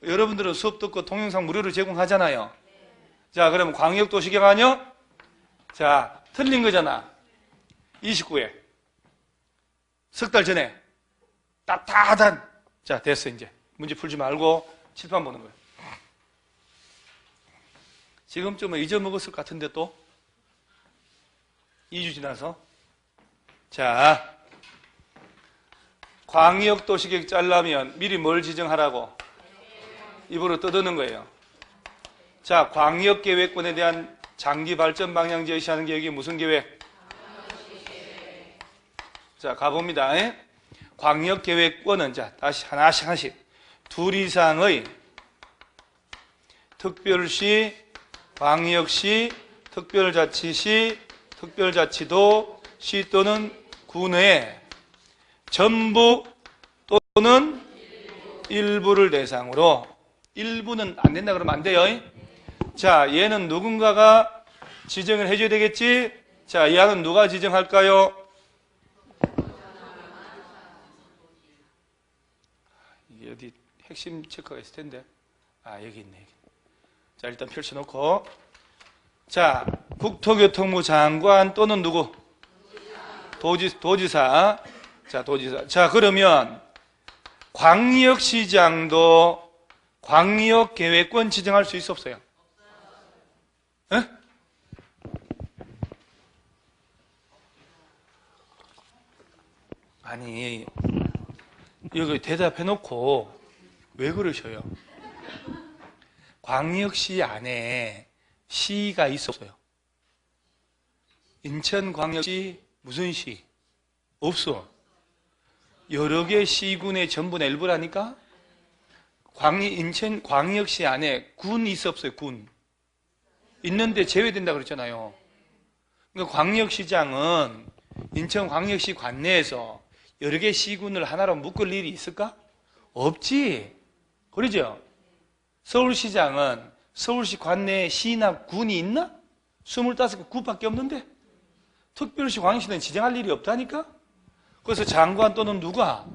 여러분들은 수업 듣고 동영상 무료로 제공하잖아요. 자, 그러면 광역도시계가 아니야? 자, 틀린 거잖아. 29회. 석 달 전에. 따뜻한. 자, 됐어, 이제. 문제 풀지 말고 칠판 보는 거예요. 지금쯤은 잊어먹었을 것 같은데 또? 2주 지나서. 자, 광역도시계획 짜려면 미리 뭘 지정하라고? 입으로 떠드는 거예요. 자, 광역계획권에 대한 장기 발전 방향 제시하는 계획이 무슨 계획? 자, 가봅니다. 광역계획권은, 자, 다시 하나씩. 둘 이상의 특별시, 광역시, 특별자치시, 특별자치도, 시 또는 군의 전부 또는 일부를 대상으로. 일부는 안 된다 그러면 안 돼요. 자, 얘는 누군가가 지정을 해줘야 되겠지? 자, 얘는 누가 지정할까요? 이게 어디 핵심 체크가 있을 텐데. 여기 있네. 자, 일단 펼쳐놓고. 자, 국토교통부 장관 또는 누구? 도지사. 자, 도지사. 자, 그러면 광역시장도 광역계획권 지정할 수 있어 없어요? 에? 아니, 여기 대답해놓고 왜 그러셔요? 광역시 안에 시가 있었어요. 인천광역시 무슨 시? 없어. 여러 개 시군의 전부나 일부라니까? 인천 광역시 안에 군이 있어 없어요? 군. 있는데 제외된다 그랬잖아요. 그러니까 광역시장은 인천광역시 관내에서 여러 개 시군을 하나로 묶을 일이 있을까? 없지. 그러죠? 서울시장은 서울시 관내에 시나 군이 있나? 25개 구밖에 없는데 특별시 광역시는 지정할 일이 없다니까? 그래서 장관 또는 누가?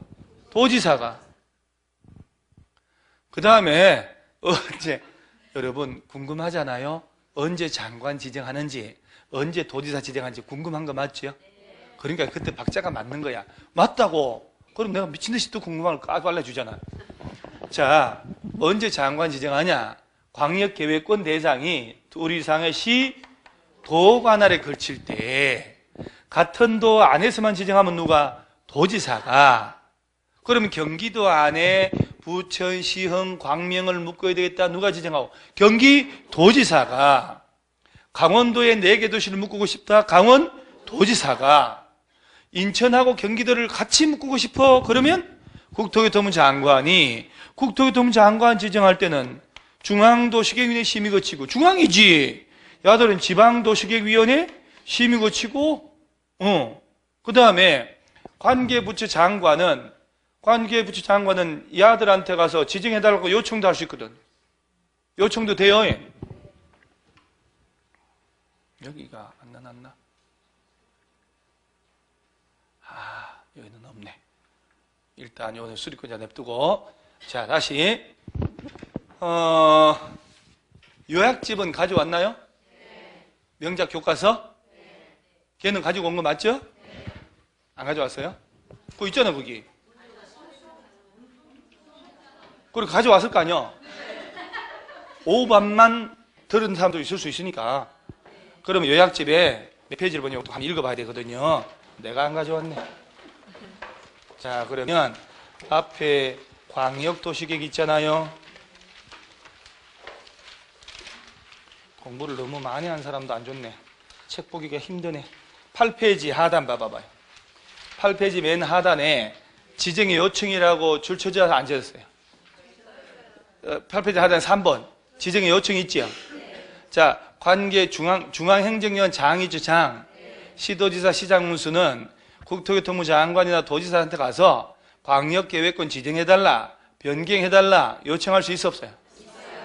도지사가. 그 다음에 언제, 여러분 궁금하잖아요? 언제 장관 지정하는지, 언제 도지사 지정하는지 궁금한 거 맞죠? 그러니까 그때 박자가 맞는 거야. 맞다고. 그럼 내가 미친듯이 또 궁금한 걸 까고 알려주잖아. 자, 언제 장관 지정하냐? 광역계획권 대상이 둘 이상의 시, 도 관할에 걸칠 때 같은 도 안에서만 지정하면 누가? 도지사가. 그러면 경기도 안에 부천, 시흥, 광명을 묶어야 되겠다. 누가 지정하고? 경기도지사가. 강원도에 4개 도시를 묶고 싶다. 강원도지사가. 인천하고 경기도를 같이 묶고 싶어. 그러면 국토교통부 장관이. 국토교통부 장관 지정할 때는 중앙도시계획위원회 심의 거치고. 중앙이지. 야들은 지방도시계획위원회 심의 거치고, 그 다음에 관계부처 장관은 야들한테 가서 지정해달라고 요청도 할 수 있거든. 요청도 돼요. 여기가 안 나왔나? 여기는 없네. 일단 오늘 수리권자 냅두고, 자, 다시. 요약집은 가져왔나요? 명작 교과서? 걔는 가지고 온 거 맞죠? 안 가져왔어요? 그거 있잖아, 거기. 그리고 가져왔을 거 아니야? 오반만 들은 사람도 있을 수 있으니까. 그러면 요약집에 몇 페이지를 보냐고 또 한번 읽어봐야 되거든요. 내가 안 가져왔네. 자, 그러면 앞에 광역도시계획 있잖아요. 공부를 너무 많이 한 사람도 안 좋네. 책 보기가 힘드네. 8페이지 하단 봐봐요. 8페이지 맨 하단에 지정의 요청이라고 줄 쳐져서 앉아있어요. 8페이지 하단 3번 지정의 요청이 있지요. 자, 관계 중앙행정위원 장이죠, 장. 시도지사 시장문수는 국토교통부 장관이나 도지사한테 가서 광역계획권 지정해달라, 변경해달라 요청할 수 있어 없어요?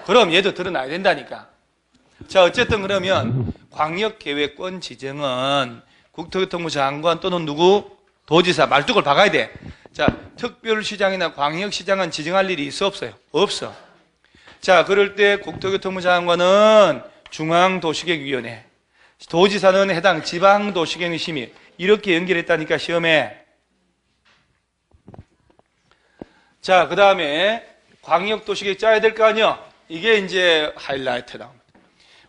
그럼 얘도 드러나야 된다니까. 자, 어쨌든 그러면 광역계획권 지정은 국토교통부 장관 또는 누구? 도지사 말뚝을 박아야 돼. 자, 특별시장이나 광역시장은 지정할 일이 있어 없어요? 없어. 자, 그럴 때 국토교통부 장관은 중앙도시계획위원회, 도지사는 해당 지방도시계획심의 이렇게 연결했다니까 시험에. 자, 그 다음에 광역도시계획 짜야 될 거 아니야? 이게 이제 하이라이트다.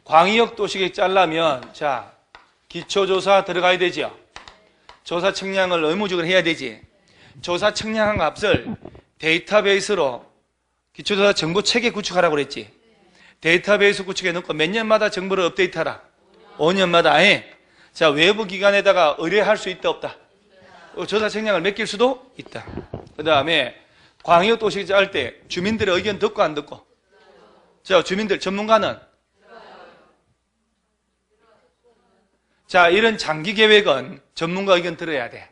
광역도시계획 짜려면 자, 기초조사 들어가야 되죠. 조사 측량을 의무적으로 해야 되지. 조사 측량한 값을 데이터베이스로 기초조사 정보체계 구축하라고 그랬지. 데이터베이스 구축해 놓고 몇 년마다 정보를 업데이트하라. 5년마다. 자, 외부 기관에다가 의뢰할 수 있다 없다? 조사 측량을 맡길 수도 있다. 그 다음에 광역도시계획 짤 때 주민들의 의견 듣고 안 듣고? 자, 주민들 전문가는? 자, 이런 장기 계획은 전문가 의견 들어야 돼.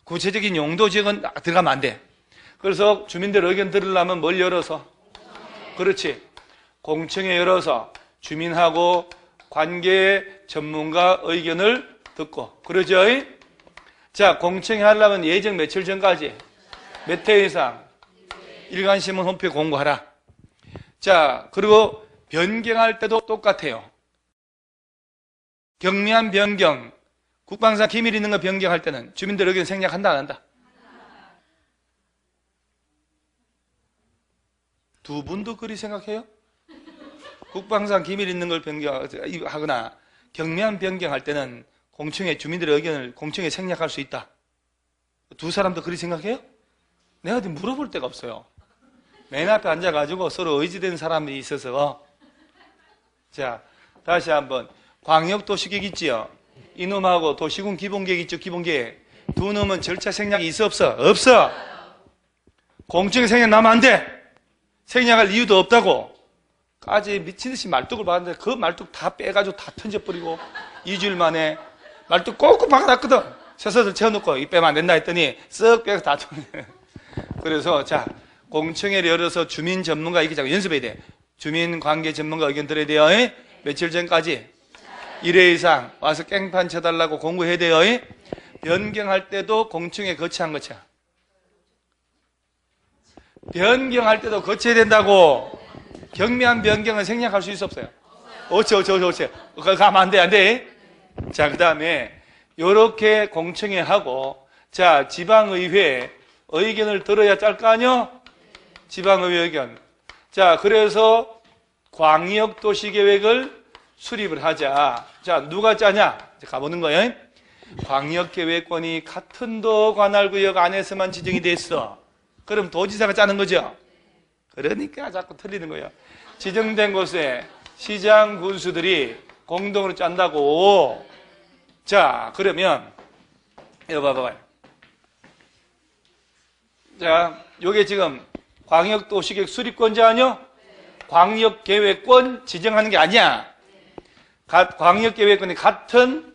구체적인 용도 지역은 들어가면 안 돼. 그래서 주민들 의견 들으려면 뭘 열어서? 그렇지. 공청회 열어서 주민하고 관계 전문가 의견을 듣고. 그러죠? 자, 공청회 하려면 예정 며칠 전까지 몇 회 이상 일간신문 홈페이지 공고하라. 자, 그리고 변경할 때도 똑같아요. 경미한 변경, 국방상 기밀 있는 거 변경할 때는 주민들 의견 생략한다 안 한다? 두 분도 그리 생각해요? 국방상 기밀 있는 걸 변경하거나 경미한 변경할 때는 공청회 주민들의 의견을 공청회 생략할 수 있다. 두 사람도 그리 생각해요? 내가 어디 물어볼 데가 없어요. 맨 앞에 앉아가지고 서로 의지되는 사람이 있어서. 자, 다시 한번. 광역도시계획 있지요? 이놈하고 도시군 기본계획 있죠? 기본계획. 두 놈은 절차 생략이 있어 없어? 없어. 공청회 생략 나면 안 돼. 생략할 이유도 없다고. 까지 미친듯이 말뚝을 박았는데 그 말뚝 다 빼가지고 다 던져버리고 2주일 만에 말뚝 꼭꼭 박아놨거든. 쇠서들 채워놓고 이 빼면 안 된다 했더니 쓱 빼서 다 그래서 자, 공청회를 열어서 주민 전문가 얘기자고 연습해야 돼. 주민 관계 전문가 의견 들어야 돼요. 며칠 전까지 1회 이상 와서 깽판 쳐달라고 공고해야 돼요. 변경할 때도 공청회 거치한 거쳐. 변경할 때도 거쳐야 된다고. 경미한 변경은 생략할 수 있어 없어요? 어째. 가면 안 돼, 안 돼. 자, 그 다음에 요렇게 공청회 하고, 자, 지방의회 의견을 들어야 짤 거 아니요? 지방의회 의견. 자, 그래서 광역도시계획을 수립을 하자. 자, 누가 짜냐? 이제 가보는 거예요. 광역계획권이 같은 도 관할구역 안에서만 지정이 됐어. 그럼 도지사가 짜는 거죠? 그러니까 자꾸 틀리는 거예요. 지정된 곳에 시장 군수들이 공동으로 짠다고. 자, 그러면 이거 봐봐요. 자, 요게 지금 광역도시계획 수립권자 아니요? 광역계획권 지정하는 게 아니야. 광역계획권이 같은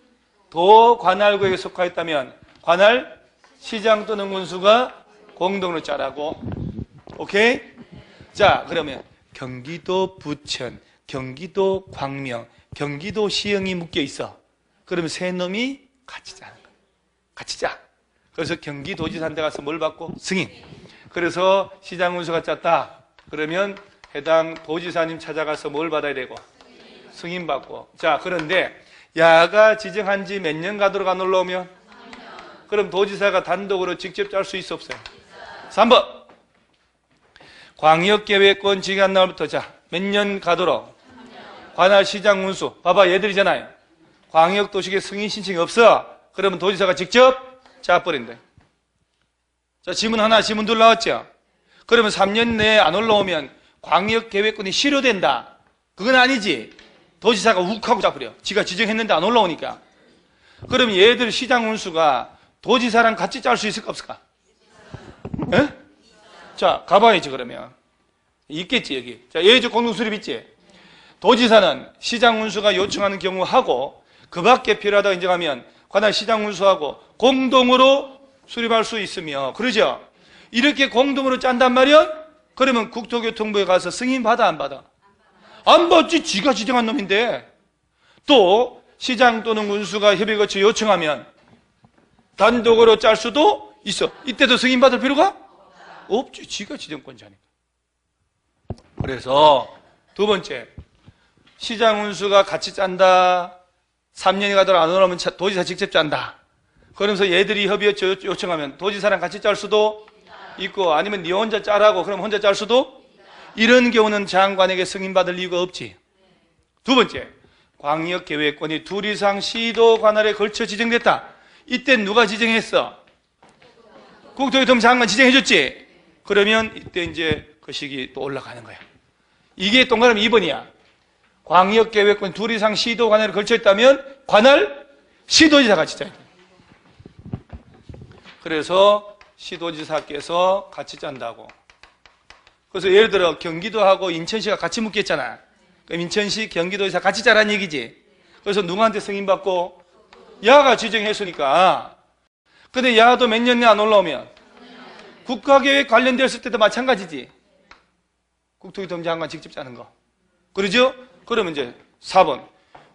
도 관할구역에 속하였다면 관할 시장 또는 군수가 공동으로 짜라고. 오케이? 자, 그러면 경기도 부천, 경기도 광명, 경기도 시흥이 묶여 있어. 그러면 세 놈이 같이 짜는 거야. 같이 짜. 그래서 경기도지사한테 가서 뭘 받고? 승인. 그래서 시장 군수가 짰다. 그러면 해당 도지사님 찾아가서 뭘 받아야 되고? 승인 받고. 자, 그런데 야가 지정한 지 몇 년 가도록 안 올라오면? 그럼 도지사가 단독으로 직접 짤 수 있어 없어요? 3번. 광역계획권 지정한 날부터 자, 몇 년 가도록? 관할 시장 군수. 봐봐, 얘들이잖아요. 광역도시계 승인 신청이 없어. 그러면 도지사가 직접 짜버린다. 자, 지문 하나, 지문 둘 나왔죠? 그러면 3년 내에 안 올라오면 광역계획권이 실효된다. 그건 아니지. 도지사가 욱 하고 짜버려. 지가 지정했는데 안 올라오니까. 그럼 얘들 시장 군수가 도지사랑 같이 짤 수 있을까 없을까? 예? 자, 가봐야지 그러면. 있겠지 여기. 자, 예외적 공동수립 있지? 도지사는 시장 군수가 요청하는 경우 하고 그 밖에 필요하다고 인정하면 관할 시장 군수하고 공동으로 수립할 수 있으며, 그러죠? 이렇게 공동으로 짠단 말이야? 그러면 국토교통부에 가서 승인 받아 안 받아? 안 받지. 지가 지정한 놈인데. 또 시장 또는 군수가 협의 거쳐 요청하면 단독으로 짤 수도 있어. 이때도 승인 받을 필요가 없지. 지가 지정권자니까. 그래서 두 번째, 시장 군수가 같이 짠다. 3년이 가도록 안 올라오면 도지사 직접 짠다. 그러면서 얘들이 협의 요청하면 도지사랑 같이 짤 수도 있고, 아니면 네 혼자 짜라고 그럼 혼자 짤 수도. 이런 경우는 장관에게 승인받을 이유가 없지. 두 번째, 광역계획권이 둘 이상 시도 관할에 걸쳐 지정됐다. 이때 누가 지정했어? 국토교통부 장관 지정해줬지. 그러면 이때 이제 그 시기 또 올라가는 거야. 이게 동그라미 2번이야. 광역계획권 둘 이상 시도 관할에 걸쳐 있다면 관할 시도지사가 지정해야 돼. 그래서 시도지사께서 같이 짠다고. 그래서 예를 들어 경기도하고 인천시가 같이 묶였잖아. 그럼 인천시, 경기도지사 같이 짜라는 얘기지. 그래서 누구한테 승인받고? 야가 지정했으니까. 근데 야도 몇 년 내 안 올라오면 국가계획 관련됐을 때도 마찬가지지. 국토교통부 장관 직접 짜는 거. 그러죠? 그러면 이제 4번.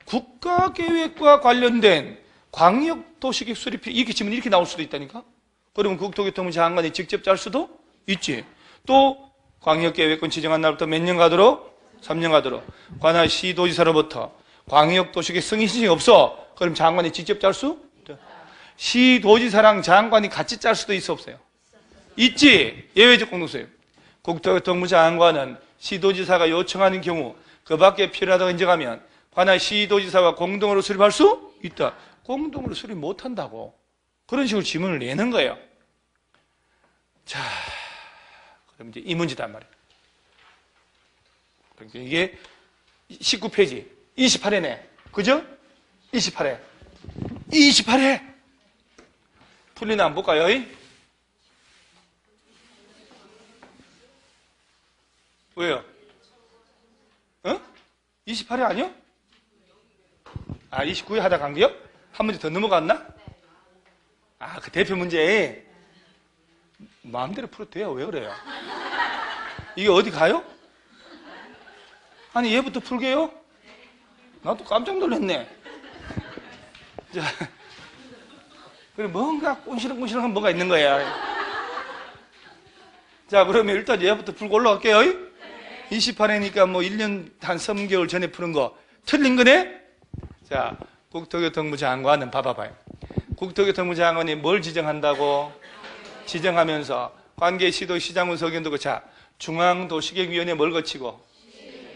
국가계획과 관련된 광역도시계획 수립, 이렇게 치면 이렇게 나올 수도 있다니까? 그러면 국토교통부 장관이 직접 짤 수도 있지. 또 광역계획권 지정한 날부터 몇 년 가도록? 3년 가도록. 관할 시도지사로부터 광역도시계획 승인 신청이 없어. 그럼 장관이 직접 짤 수? 시도지사랑 장관이 같이 짤 수도 있어 없어요? 있지. 예외적 공동수립. 국토교통부 장관은 시도지사가 요청하는 경우 그 밖에 필요하다고 인정하면 관할 시도지사와 공동으로 수립할 수 있다. 공동으로 수립 못한다고. 그런 식으로 지문을 내는 거예요. 자, 그럼 이제 이 문제단 말이에요. 그러니까 이게 19페이지 28회네. 그죠? 28회. 28회. 풀리나 한번 볼까요? 왜요? 어? 28회 아니요? 아, 29회 하다 간 거요? 한 문제 더 넘어갔나? 아, 그 대표 문제. 마음대로 풀어도 돼요. 왜 그래요? 이게 어디 가요? 아니, 얘부터 풀게요? 나도 깜짝 놀랐네. 자, 그래, 뭔가 꾼시렁꾼시렁한 뭐가 있는 거야. 자, 그러면 일단 얘부터 풀고 올라갈게요. 28회니까 뭐 1년 한 3개월 전에 푸는 거 틀린 거네? 자, 국토교통부 장관은 봐봐봐요. 국토교통부 장관이 뭘 지정한다고? 지정하면서 관계시도 시장군 석연도고, 자, 중앙도시계획위원회 뭘 거치고?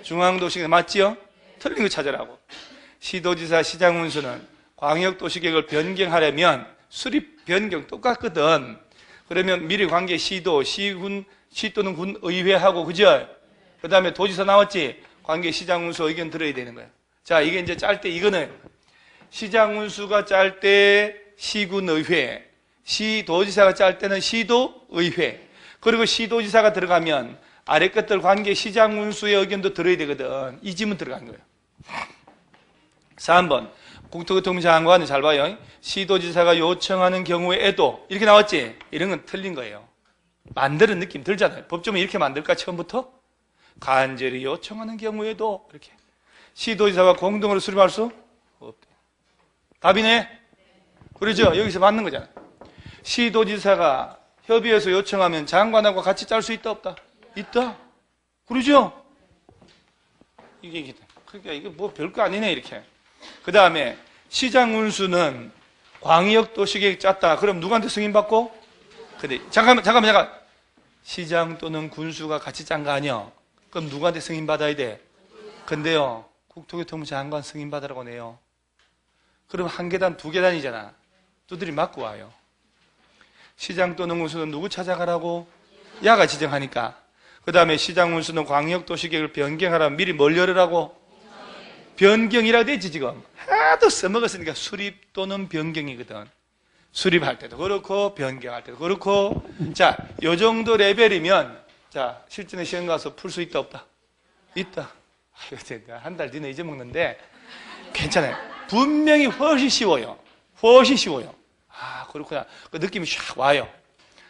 중앙도시계획 맞지요? 틀린 거 찾으라고. 시도지사 시장군수는 광역도시계획을 변경하려면 수립 변경 똑같거든. 그러면 미리 관계 시도, 시군, 시 또는 군의회하고, 그죠? 그 다음에 도지사 나왔지? 관계 시장군수 의견 들어야 되는 거야. 자, 이게 이제 짤 때 이거는 시장군수가 짤 때 시군의회, 시도지사가 짤 때는 시도의회, 그리고 시도지사가 들어가면 아래 것들 관계 시장군수의 의견도 들어야 되거든. 이 지문 들어간 거예요. 3번 국토교통부 장관이 잘 봐요. 시도지사가 요청하는 경우에도 이렇게 나왔지? 이런 건 틀린 거예요. 만드는 느낌 들잖아요. 법조문 이렇게 만들까 처음부터? 간절히 요청하는 경우에도 이렇게 시도지사와 공동으로 수립할 수 없대요. 답이네? 그러죠? 여기서 맞는 거잖아요. 시도지사가 협의해서 요청하면 장관하고 같이 짤 수 있다 없다? 있다. 그러죠? 그러니까 이게 뭐 별거 아니네 이렇게. 그 다음에 시장 운수는 광역도시계획 짰다. 그럼 누구한테 승인받고? 근데 잠깐. 시장 또는 군수가 같이 짠 거 아니야? 그럼 누구한테 승인받아야 돼? 근데요, 국토교통부 장관 승인받으라고 내요. 그럼 한 계단, 두 계단이잖아. 두드리 맞고 와요. 시장 또는 군수는 누구 찾아가라고? 야가 지정하니까. 그 다음에 시장 운수는 광역도시계획을 변경하라면 미리 뭘 열으라고? 변경이라 되지 지금. 하도 써먹었으니까 수립 또는 변경이거든. 수립할 때도 그렇고 변경할 때도 그렇고. 자, 요 정도 레벨이면 자 실전에 시험 가서 풀 수 있다 없다? 있다. 한 달 뒤에 잊어먹는데 괜찮아요. 분명히 훨씬 쉬워요. 훨씬 쉬워요. 아 그렇구나. 그 느낌이 샥 와요.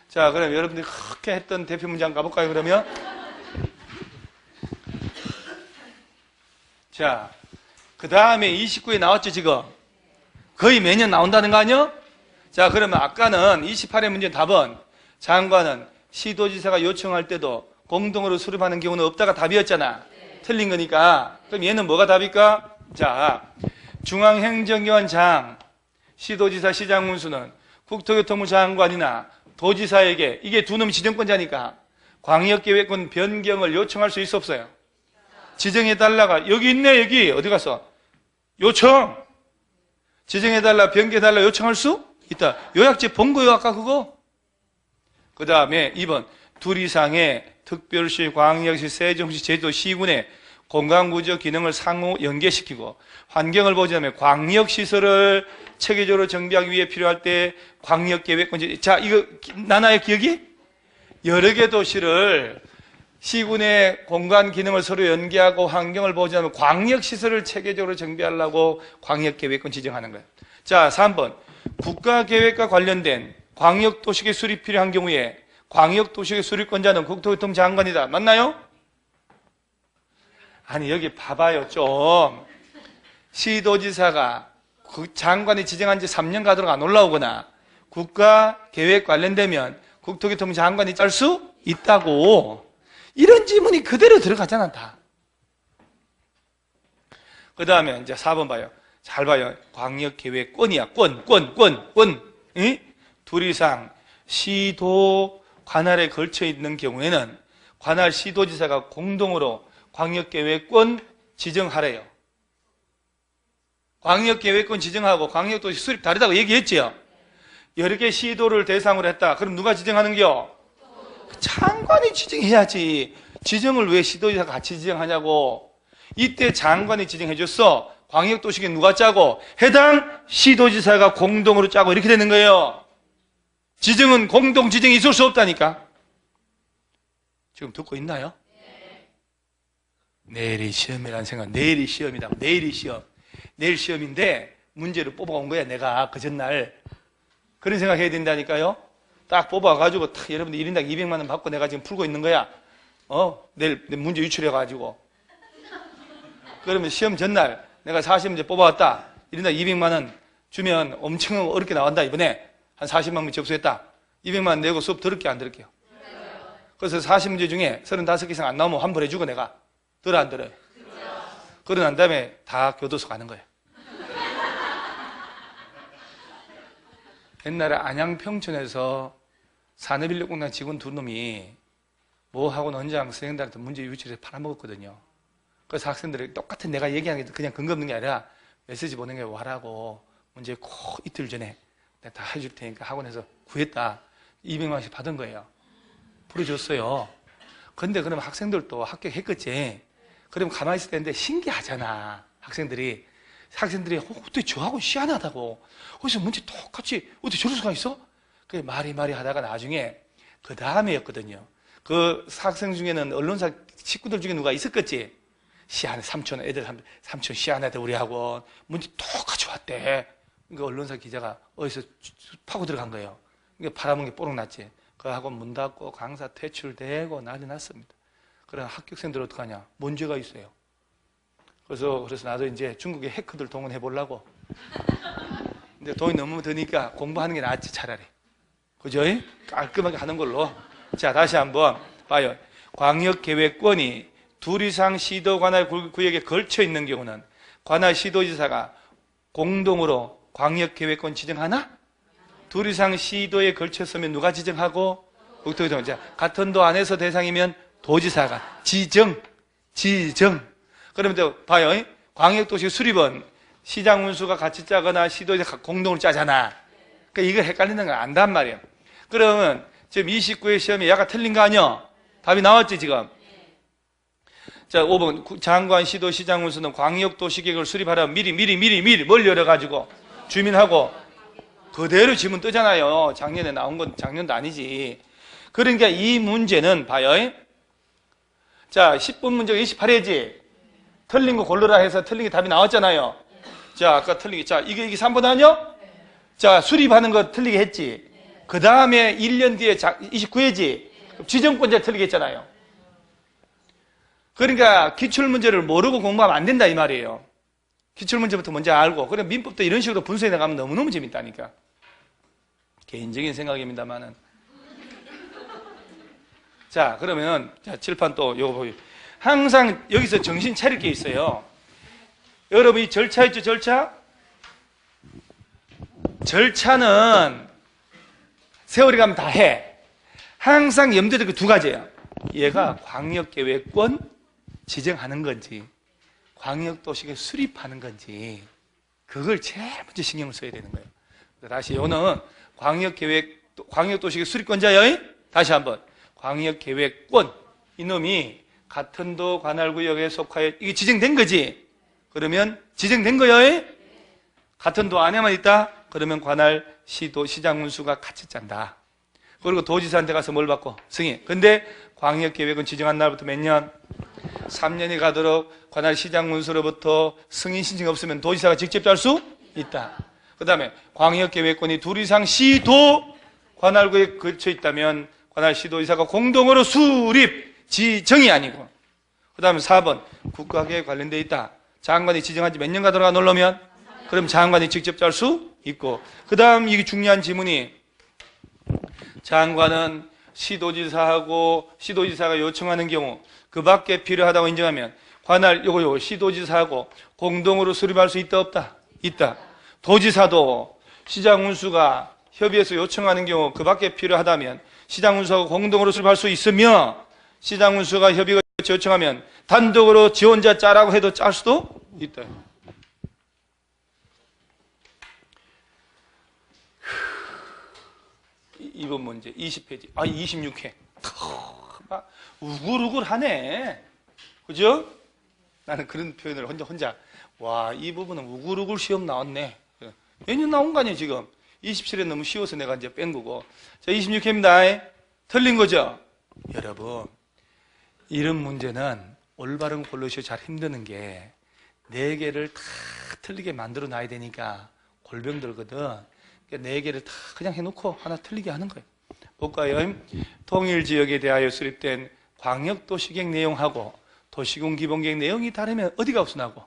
자 그럼 여러분들이 그렇게 했던 대표 문장 가볼까요 그러면? 자 그 다음에 29에 나왔죠 지금? 거의 매년 나온다는 거 아니요? 자 그러면 아까는 28의 문제 답은 장관은 시도지사가 요청할 때도 공동으로 수립하는 경우는 없다가 답이었잖아. 틀린 거니까. 그럼 얘는 뭐가 답일까? 자 중앙행정기관장 시도지사 시장군수는 국토교통부 장관이나 도지사에게 이게 두 놈이 지정권자니까 광역계획권 변경을 요청할 수 있어 없어요? 지정해달라가 여기 있네. 여기 어디 갔어? 요청 지정해달라 변경해달라 요청할 수 있다. 요약제 본 거요 아까 그거? 그 다음에 2번 둘 이상의 특별시, 광역시, 세종시, 제주도, 시군의 공간구조 기능을 상호 연계시키고 환경을 보자면 광역시설을 체계적으로 정비하기 위해 필요할 때 광역계획권. 자 이거 나나의 기억이? 여러 개 도시를 시군의 공간 기능을 서로 연계하고 환경을 보자면 광역시설을 체계적으로 정비하려고 광역계획권 지정하는 거예요. 자 3번 국가계획과 관련된 광역도시계 수립 필요한 경우에 광역도시계 수립권자는 국토교통부 장관이다. 맞나요? 아니 여기 봐봐요 좀. 시도지사가 그 장관이 지정한 지 3년 가도록 안 올라오거나 국가계획 관련되면 국토교통부 장관이 짤 수 있다고. 이런 지문이 그대로 들어가잖아 다. 그 다음에 이제 4번 봐요. 잘 봐요. 광역계획권이야. 권. 응? 둘 이상 시도 관할에 걸쳐 있는 경우에는 관할 시도지사가 공동으로 광역계획권 지정하래요. 광역계획권 지정하고 광역도시 수립 다르다고 얘기했지요. 여러 개 시도를 대상으로 했다. 그럼 누가 지정하는겨? 장관이 지정해야지. 지정을 왜 시도지사가 같이 지정하냐고. 이때 장관이 지정해줬어. 광역도시계획 누가 짜고? 해당 시도지사가 공동으로 짜고 이렇게 되는 거예요. 지정은 공동 지정이 있을 수 없다니까. 지금 듣고 있나요? 내일이 시험이라는 생각. 내일이 시험이다. 내일이 시험. 내일 시험인데 문제를 뽑아온 거야 내가 그 전날. 그런 생각 해야 된다니까요. 딱 뽑아가지고 딱 여러분들 1인당 200만 원 받고 내가 지금 풀고 있는 거야. 내일 문제 유출해가지고. 그러면 시험 전날 내가 40문제 뽑아왔다. 1인당 200만 원 주면 엄청 어렵게 나온다 이번에. 한 40만 명 접수했다. 200만 원 내고 수업 들을게요 안 들을게요? 그래서 40문제 중에 35개 이상 안 나오면 환불해주고 내가. 들어 안 들어요? 그러고 난 다음에 다 교도소 가는 거예요. 옛날에 안양평촌에서 산업인력공단 직원 두 놈이 뭐하고 논장 선생님들한테 문제 유출해서 팔아먹었거든요. 그래서 학생들이 똑같은 내가 얘기하는 게 그냥 근거 없는 게 아니라 메시지 보낸 게 와라고 문제 꼭 이틀 전에 내가 다 해줄 테니까 학원에서 구했다. 200만 원씩 받은 거예요. 풀어줬어요. 근데 그러면 학생들도 합격했겠지. 그러면 가만히 있을 텐데 신기하잖아. 학생들이 어떻게 저하고 희한하다고. 그래서 문제 똑같이 어떻게 저럴 수가 있어? 그래 말이 하다가 나중에 그 다음에였거든요. 그 학생 중에는 언론사 식구들 중에 누가 있었겠지. 시안에 삼촌 애들 삼촌 시안애들 우리 학원 문제 똑같이 왔대. 그러니까 언론사 기자가 어디서 파고 들어간 거예요. 그러니까 바라본 게 뽀록 났지. 그 학원 문 닫고 강사 퇴출되고 난리 났습니다. 그래 합격생들 어떡하냐? 뭔 죄가 있어요? 그래서 나도 이제 중국의 해커들 동원해 보려고. 근데 돈이 너무 드니까 공부하는 게 낫지 차라리. 그죠? 깔끔하게 하는 걸로. 자, 다시 한번 봐요. 광역계획권이 둘 이상 시도 관할 구역에 걸쳐 있는 경우는 관할 시도지사가 공동으로 광역계획권 지정하나? 둘 이상 시도에 걸쳤으면 누가 지정하고? 국토교통. 자, 같은 도 안에서 대상이면 도지사가 지정. 그러면 또 봐요. 광역도시 수립은 시장 운수가 같이 짜거나 시도에서 공동으로 짜잖아. 그러니까 이거 헷갈리는 거 안단 말이에요. 그러면 지금 29회 시험에 약간 틀린 거 아니야? 답이 나왔지 지금? 자, 5번 장관 시도 시장 운수는 광역도시계획을 수립하려면 미리 뭘 열어가지고 주민하고 그대로 지문 뜨잖아요. 작년에 나온 건 작년도 아니지. 그러니까 이 문제는 봐요. 자, 10분 문제가 28회지. 틀린 거 고르라 해서 틀린 게 답이 나왔잖아요. 자, 아까 틀린 게. 자, 이게 3번 아니요? 자, 수립하는 거 틀리게 했지. 그 다음에 1년 뒤에 29회지. 지정권자 틀리게 했잖아요. 그러니까 기출문제를 모르고 공부하면 안 된다 이 말이에요. 기출문제부터 먼저 알고. 그래 민법도 이런 식으로 분석해 나가면 너무너무 재밌다니까. 개인적인 생각입니다만은. 자, 그러면 자, 칠판 또 요거 보여. 항상 여기서 정신 차릴 게 있어요. 여러분 이 절차 있죠, 절차? 절차는 세월이 가면 다 해. 항상 염두에 두고 두 가지예요. 얘가 광역계획권 지정하는 건지 광역도시계 수립하는 건지 그걸 제일 먼저 신경을 써야 되는 거예요. 다시 요는 광역도시계 수립권자요. 다시 한번 광역계획권 이놈이 같은 도 관할구역에 속하여 이게 지정된 거지. 그러면 지정된 거요. 같은 도 안에만 있다. 그러면 관할 시도 시장 운수가 같이 짠다. 그리고 도지사한테 가서 뭘 받고 승인. 근데 광역계획은 지정한 날부터 몇 년? 3년이 가도록 관할 시장 운수로부터 승인 신청이 없으면 도지사가 직접 짤 수 있다. 그 다음에 광역계획권이 둘 이상 시도 관할구역에 걸쳐 있다면 관할 시도지사가 공동으로 수립 지정이 아니고. 그 다음에 4번 국가계획 관련되어 있다. 장관이 지정한 지 몇 년 가도록 놀려면 그럼 장관이 직접 짤 수 있고. 그 다음 이게 중요한 지문이 장관은 시도지사하고 시도지사가 요청하는 경우 그 밖에 필요하다고 인정하면 관할 요거 시도지사하고 공동으로 수립할 수 있다 없다? 있다. 도지사도 시장 운수가 협의해서 요청하는 경우 그 밖에 필요하다면 시장 운수하고 공동으로 수립할 수 있으며 시장 운수가 협의가 요청하면 단독으로 지 혼자 짜라고 해도 짤 수도 있다. 이번 문제 20페이지. 26회. 막 우글우글하네. 그죠? 나는 그런 표현을 혼자 와, 이 부분은 우글우글 시험 나왔네. 매년 나온 거 아니에요, 지금. 27회 너무 쉬워서 내가 이제 뺀 거고. 자, 26회입니다. 틀린 거죠? 여러분, 이런 문제는 올바른 골로시 잘 힘드는 게 4개를 다 틀리게 만들어 놔야 되니까 골병 들거든. 4개를 다 그냥 해놓고 하나 틀리게 하는 거예요. 볼까요? 통일지역에 대하여 수립된 광역도시계획 내용하고 도시군 기본계획 내용이 다르면 어디가 우선하고?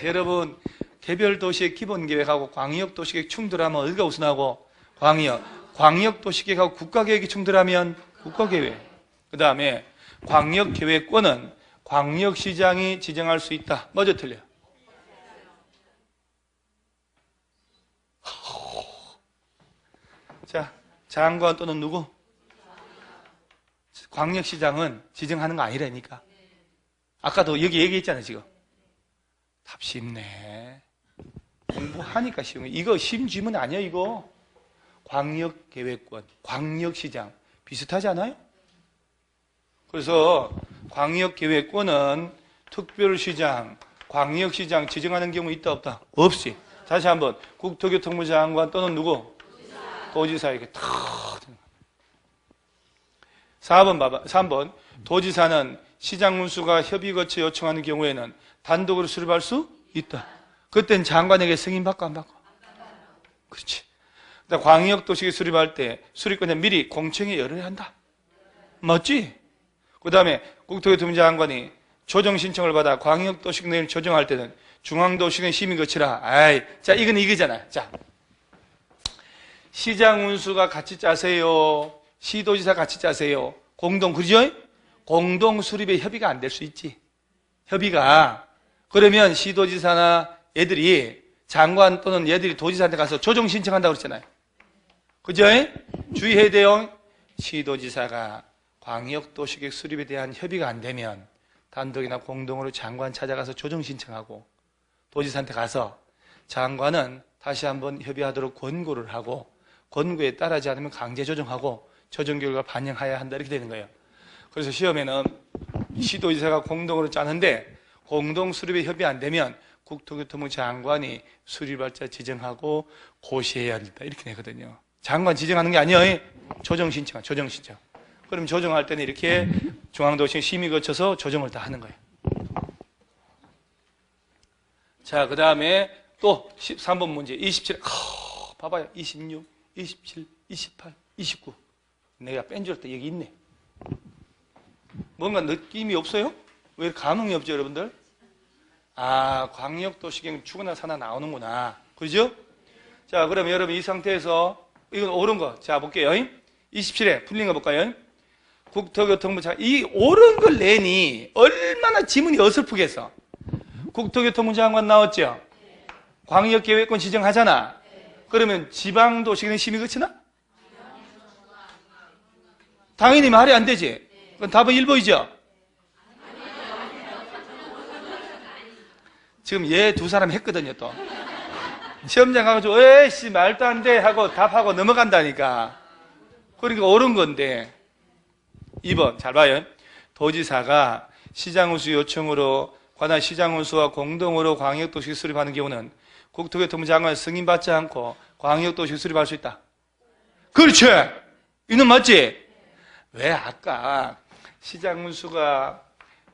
여러분, 개별 도시의 기본계획하고 광역도시계획 충돌하면 어디가 우선하고? 광역도시계획하고 국가계획이 충돌하면 국가계획. 그 다음에 광역계획권은 광역시장이 지정할 수 있다. 뭐죠? 틀려요? 자, 장관 또는 누구? 광역시장은 지정하는 거 아니라니까. 아까도 여기 얘기했잖아요, 지금. 답 쉽네. 공부하니까 쉬운 거. 이거 쉬운 질문 아니야, 이거. 광역계획권, 광역시장. 비슷하지 않아요? 그래서 광역계획권은 특별시장, 광역시장 지정하는 경우 있다, 없다? 없이. 다시 한번. 국토교통부 장관 또는 누구? 도지사에게 탁. 4번 봐봐. 3번. 도지사는 시장 운수가 협의 거쳐 요청하는 경우에는 단독으로 수립할 수 있다. 그땐 장관에게 승인 받고 안 받고? 그렇지. 광역도시계 수립할 때 수립권자 미리 공청회 열어야 한다. 맞지? 그 다음에 국토교통부 장관이 조정 신청을 받아 광역도시계 내용을 조정할 때는 중앙도시계 심의 거치라. 자, 이건 이거잖아. 자, 시장 운수가 같이 짜세요. 시도지사 같이 짜세요. 공동, 그러죠? 공동 수립에 협의가 안 될 수 있지. 협의가. 그러면 시도지사나 애들이 장관 또는 얘들이 도지사한테 가서 조정 신청한다고 그랬잖아요. 그죠? 주의해야 돼요. 시도지사가 광역도시계획 수립에 대한 협의가 안 되면 단독이나 공동으로 장관 찾아가서 조정 신청하고 도지사한테 가서 장관은 다시 한번 협의하도록 권고를 하고 권고에 따르지 않으면 강제 조정하고 조정 결과 반영해야 한다 이렇게 되는 거예요. 그래서 시험에는 시도지사가 공동으로 짜는데 공동 수립에 협의 안 되면 국토교통부 장관이 수립할자 지정하고 고시해야 된다 이렇게 되거든요. 장관 지정하는 게 아니에요. 조정 신청. 그럼 조정할 때는 이렇게 중앙도시 심의 거쳐서 조정을 다 하는 거예요. 자, 그 다음에 또 13번 문제 27. 봐봐요. 26, 27, 28, 29. 내가 뺀줄 때 여기 있네. 뭔가 느낌이 없어요? 왜 감흥이 없죠, 여러분들? 광역도시계획 주거나 산하 나오는구나. 그죠? 자, 그럼 여러분 이 상태에서 이건 옳은 거. 자, 볼게요. 27에 풀린 거 볼까요? 국토교통부 이 옳은 걸 내니 얼마나 지문이 어설프겠어. 국토교통부 장관 나왔죠? 광역계획권 지정하잖아. 그러면 지방도시계획 심의 거치나? 당연히 말이 안 되지. 그럼 답은 1번이죠? 지금 얘 두 사람 했거든요, 또. 시험장 가가지고, 에이씨, 말도 안 돼! 하고 답하고 넘어간다니까. 그러니까 옳은 건데. 2번, 잘 봐요. 도지사가 시장운수 요청으로 관할 시장운수와 공동으로 광역도시 수립하는 경우는 국토교통부 장관 승인받지 않고 광역도시 수립할 수 있다. 그렇지! 이는 맞지? 왜 아까 시장운수가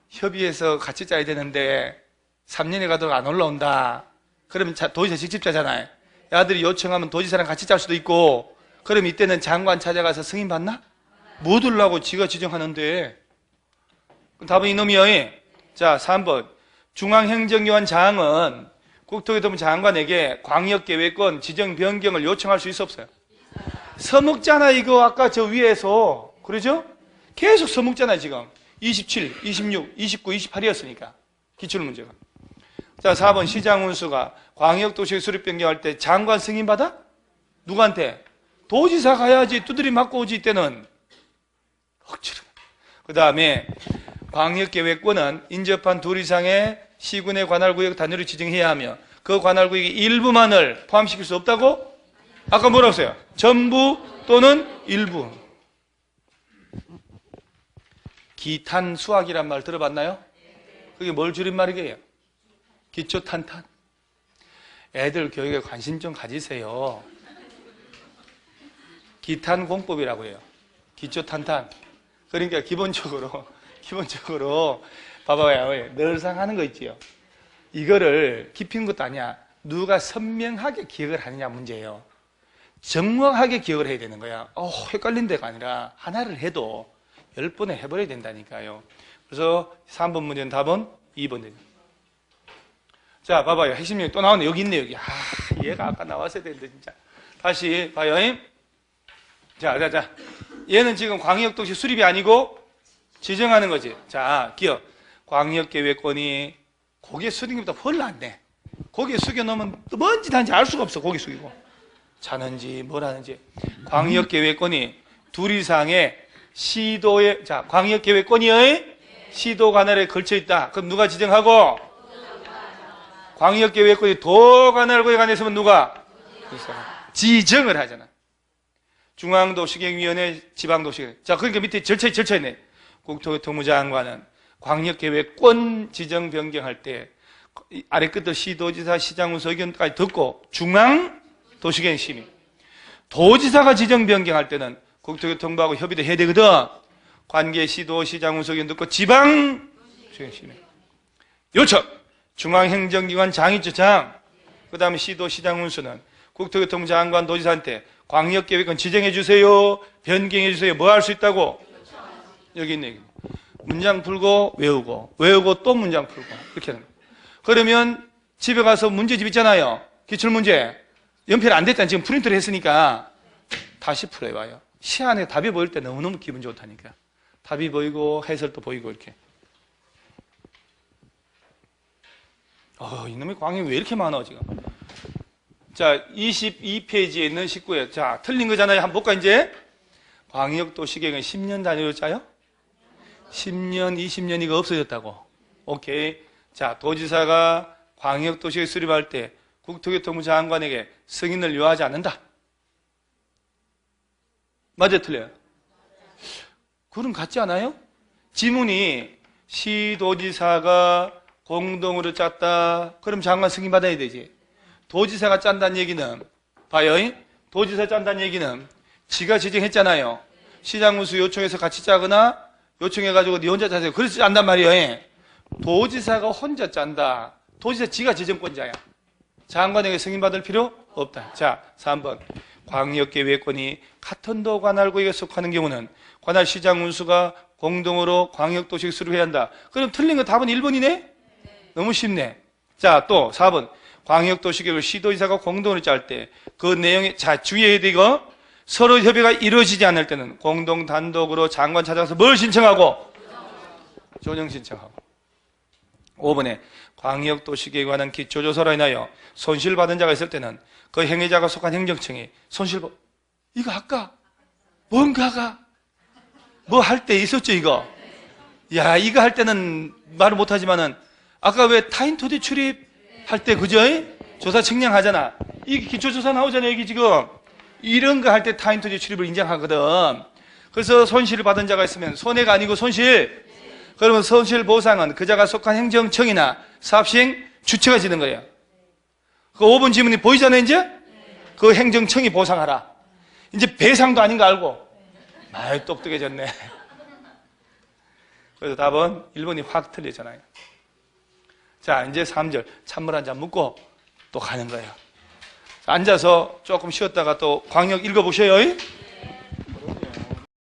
협의해서 같이 짜야 되는데 3년이 가도록 안 올라온다. 그러면 도지사 직접 짜잖아요. 아들이 요청하면 도지사랑 같이 짤 수도 있고, 그럼 이때는 장관 찾아가서 승인 받나? 못 올라고 지가 지정하는데. 답은 이놈이요. 자, 3번. 중앙행정기관 장은 국토교통부 장관에게 광역계획권 지정 변경을 요청할 수 있어 없어요? 서먹잖아, 이거 아까 저 위에서. 그러죠? 계속 서먹잖아, 지금. 27, 26, 29, 28이었으니까. 기출문제가. 자, 4번 시장운수가 광역도시 수립 변경할 때 장관 승인받아? 누구한테? 도지사 가야지. 두드리 맞고 오지 이때는. 억지로. 그 다음에 광역계획권은 인접한 둘 이상의 시군의 관할구역 단위로 지정해야 하며 그 관할구역의 일부만을 포함시킬 수 없다고? 아까 뭐라고 했어요? 전부 또는 일부. 기탄 수학이란 말 들어봤나요? 그게 뭘 줄임말이게요? 기초탄탄. 애들 교육에 관심 좀 가지세요. 기탄 공법이라고 해요. 기초탄탄. 그러니까 기본적으로 봐봐요. 늘상 하는 거 있지요. 이거를 깊이 있는 것도 아니야. 누가 선명하게 기억을 하느냐 문제예요. 정확하게 기억을 해야 되는 거야. 헷갈린 데가 아니라 하나를 해도 10번에 해버려야 된다니까요. 그래서 3번 문제는 답은 2번. 자, 봐봐요. 핵심이 또 나오네. 여기 있네, 여기. 얘가 아까 나왔어야 되는데, 진짜. 다시 봐요. 자. 얘는 지금 광역도시 수립이 아니고 지정하는 거지. 자, 기억. 광역계획권이 고개 숙이는 것보다 훨 낫네. 고개 숙여놓으면 또 뭔 짓 하는지 알 수가 없어, 고개 숙이고. 자는지 뭘 하는지. 광역계획권이 둘 이상의 시도에, 자, 광역계획권이 시도 관할에 걸쳐 있다. 그럼 누가 지정하고? 광역계획권이 도관할구에 관해서는 누가? 지정을 하잖아. 중앙도시계획위원회, 지방도시계획. 자, 그러니까 밑에 절차 있네. 국토교통부 장관은 광역계획권 지정 변경할 때 아래 끝을 시도지사, 시장운수 의견까지 듣고 중앙도시계획 심의. 도지사가 지정 변경할 때는 국토교통부하고 협의도 해야 되거든. 관계 시도 시장 운수기관 듣고 지방 요청 중앙행정기관 장이처장 그 다음에 시도 시장 운수는 국토교통부 장관 도지사한테 광역계획은 지정해 주세요, 변경해 주세요. 뭐 할 수 있다고? 여기 있네. 문장 풀고 외우고 외우고 또 문장 풀고 이렇게 하는 거예요. 그러면 집에 가서 문제집 있잖아요. 기출문제 연필 안 됐다. 지금 프린트를 했으니까 다시 풀어봐요. 시안에 답이 보일 때 너무너무 기분 좋다니까. 답이 보이고 해설도 보이고 이렇게. 이놈의 광역이 왜 이렇게 많아 지금. 자, 22페이지에 있는 19회. 자, 틀린 거잖아요. 한번 볼까 이제. 광역도시계획은 10년 단위로 짜요? 10년, 20년 이거 없어졌다고. 오케이. 자, 도지사가 광역도시계획 수립할 때 국토교통부 장관에게 승인을 요하지 않는다. 맞아요, 틀려요? 그럼 같지 않아요? 지문이 시도지사가 공동으로 짰다. 그럼 장관 승인 받아야 되지. 도지사가 짠다는 얘기는 봐요. 도지사 짠다는 얘기는 지가 지정했잖아요. 시장운수 요청해서 같이 짜거나 요청해가지고 네 혼자 짜세요. 그래서 짠단 말이에요. 도지사가 혼자 짠다. 도지사 지가 지정권자야. 장관에게 승인받을 필요 없다. 자, 3번. 광역계획권이 같은 도 관할구역에 속하는 경우는 관할 시장운수가 공동으로 광역도시를 수립해야 한다. 그럼 틀린 거 답은 1번이네? 너무 쉽네. 자, 또 4번. 광역도시계획을 시도지사가 공동으로 짤 때 그 내용에 자 주의해야 돼 이거. 서로 협의가 이루어지지 않을 때는 공동 단독으로 장관 찾아가서 뭘 신청하고? 조정 신청하고. 5번에 광역도시계획에 관한 기초조사로 인하여 손실받은 자가 있을 때는 그 행위자가 속한 행정청이 이거 아까 뭔가가 뭐 할 때 있었죠 이거. 야, 이거 할 때는 말을 못하지만은 아까 왜 타인 토지 출입할 때 그죠? 조사 측량하잖아. 이게 기초조사 나오잖아요 여기 지금. 이런 거 할 때 타인 토지 출입을 인정하거든. 그래서 손실을 받은 자가 있으면 손해가 아니고 손실. 그러면 손실 보상은 그 자가 속한 행정청이나 사업시행 주체가 지는 거예요. 그 5번 지문이 보이잖아요 이제? 그 행정청이 보상하라. 이제 배상도 아닌 거 알고. 아유 똑똑해졌네. 그래서 답은 1번이 확 틀리잖아요. 자, 이제 3절 찬물 한 잔 묻고 또 가는 거예요. 앉아서 조금 쉬었다가 또 광역 읽어보셔요.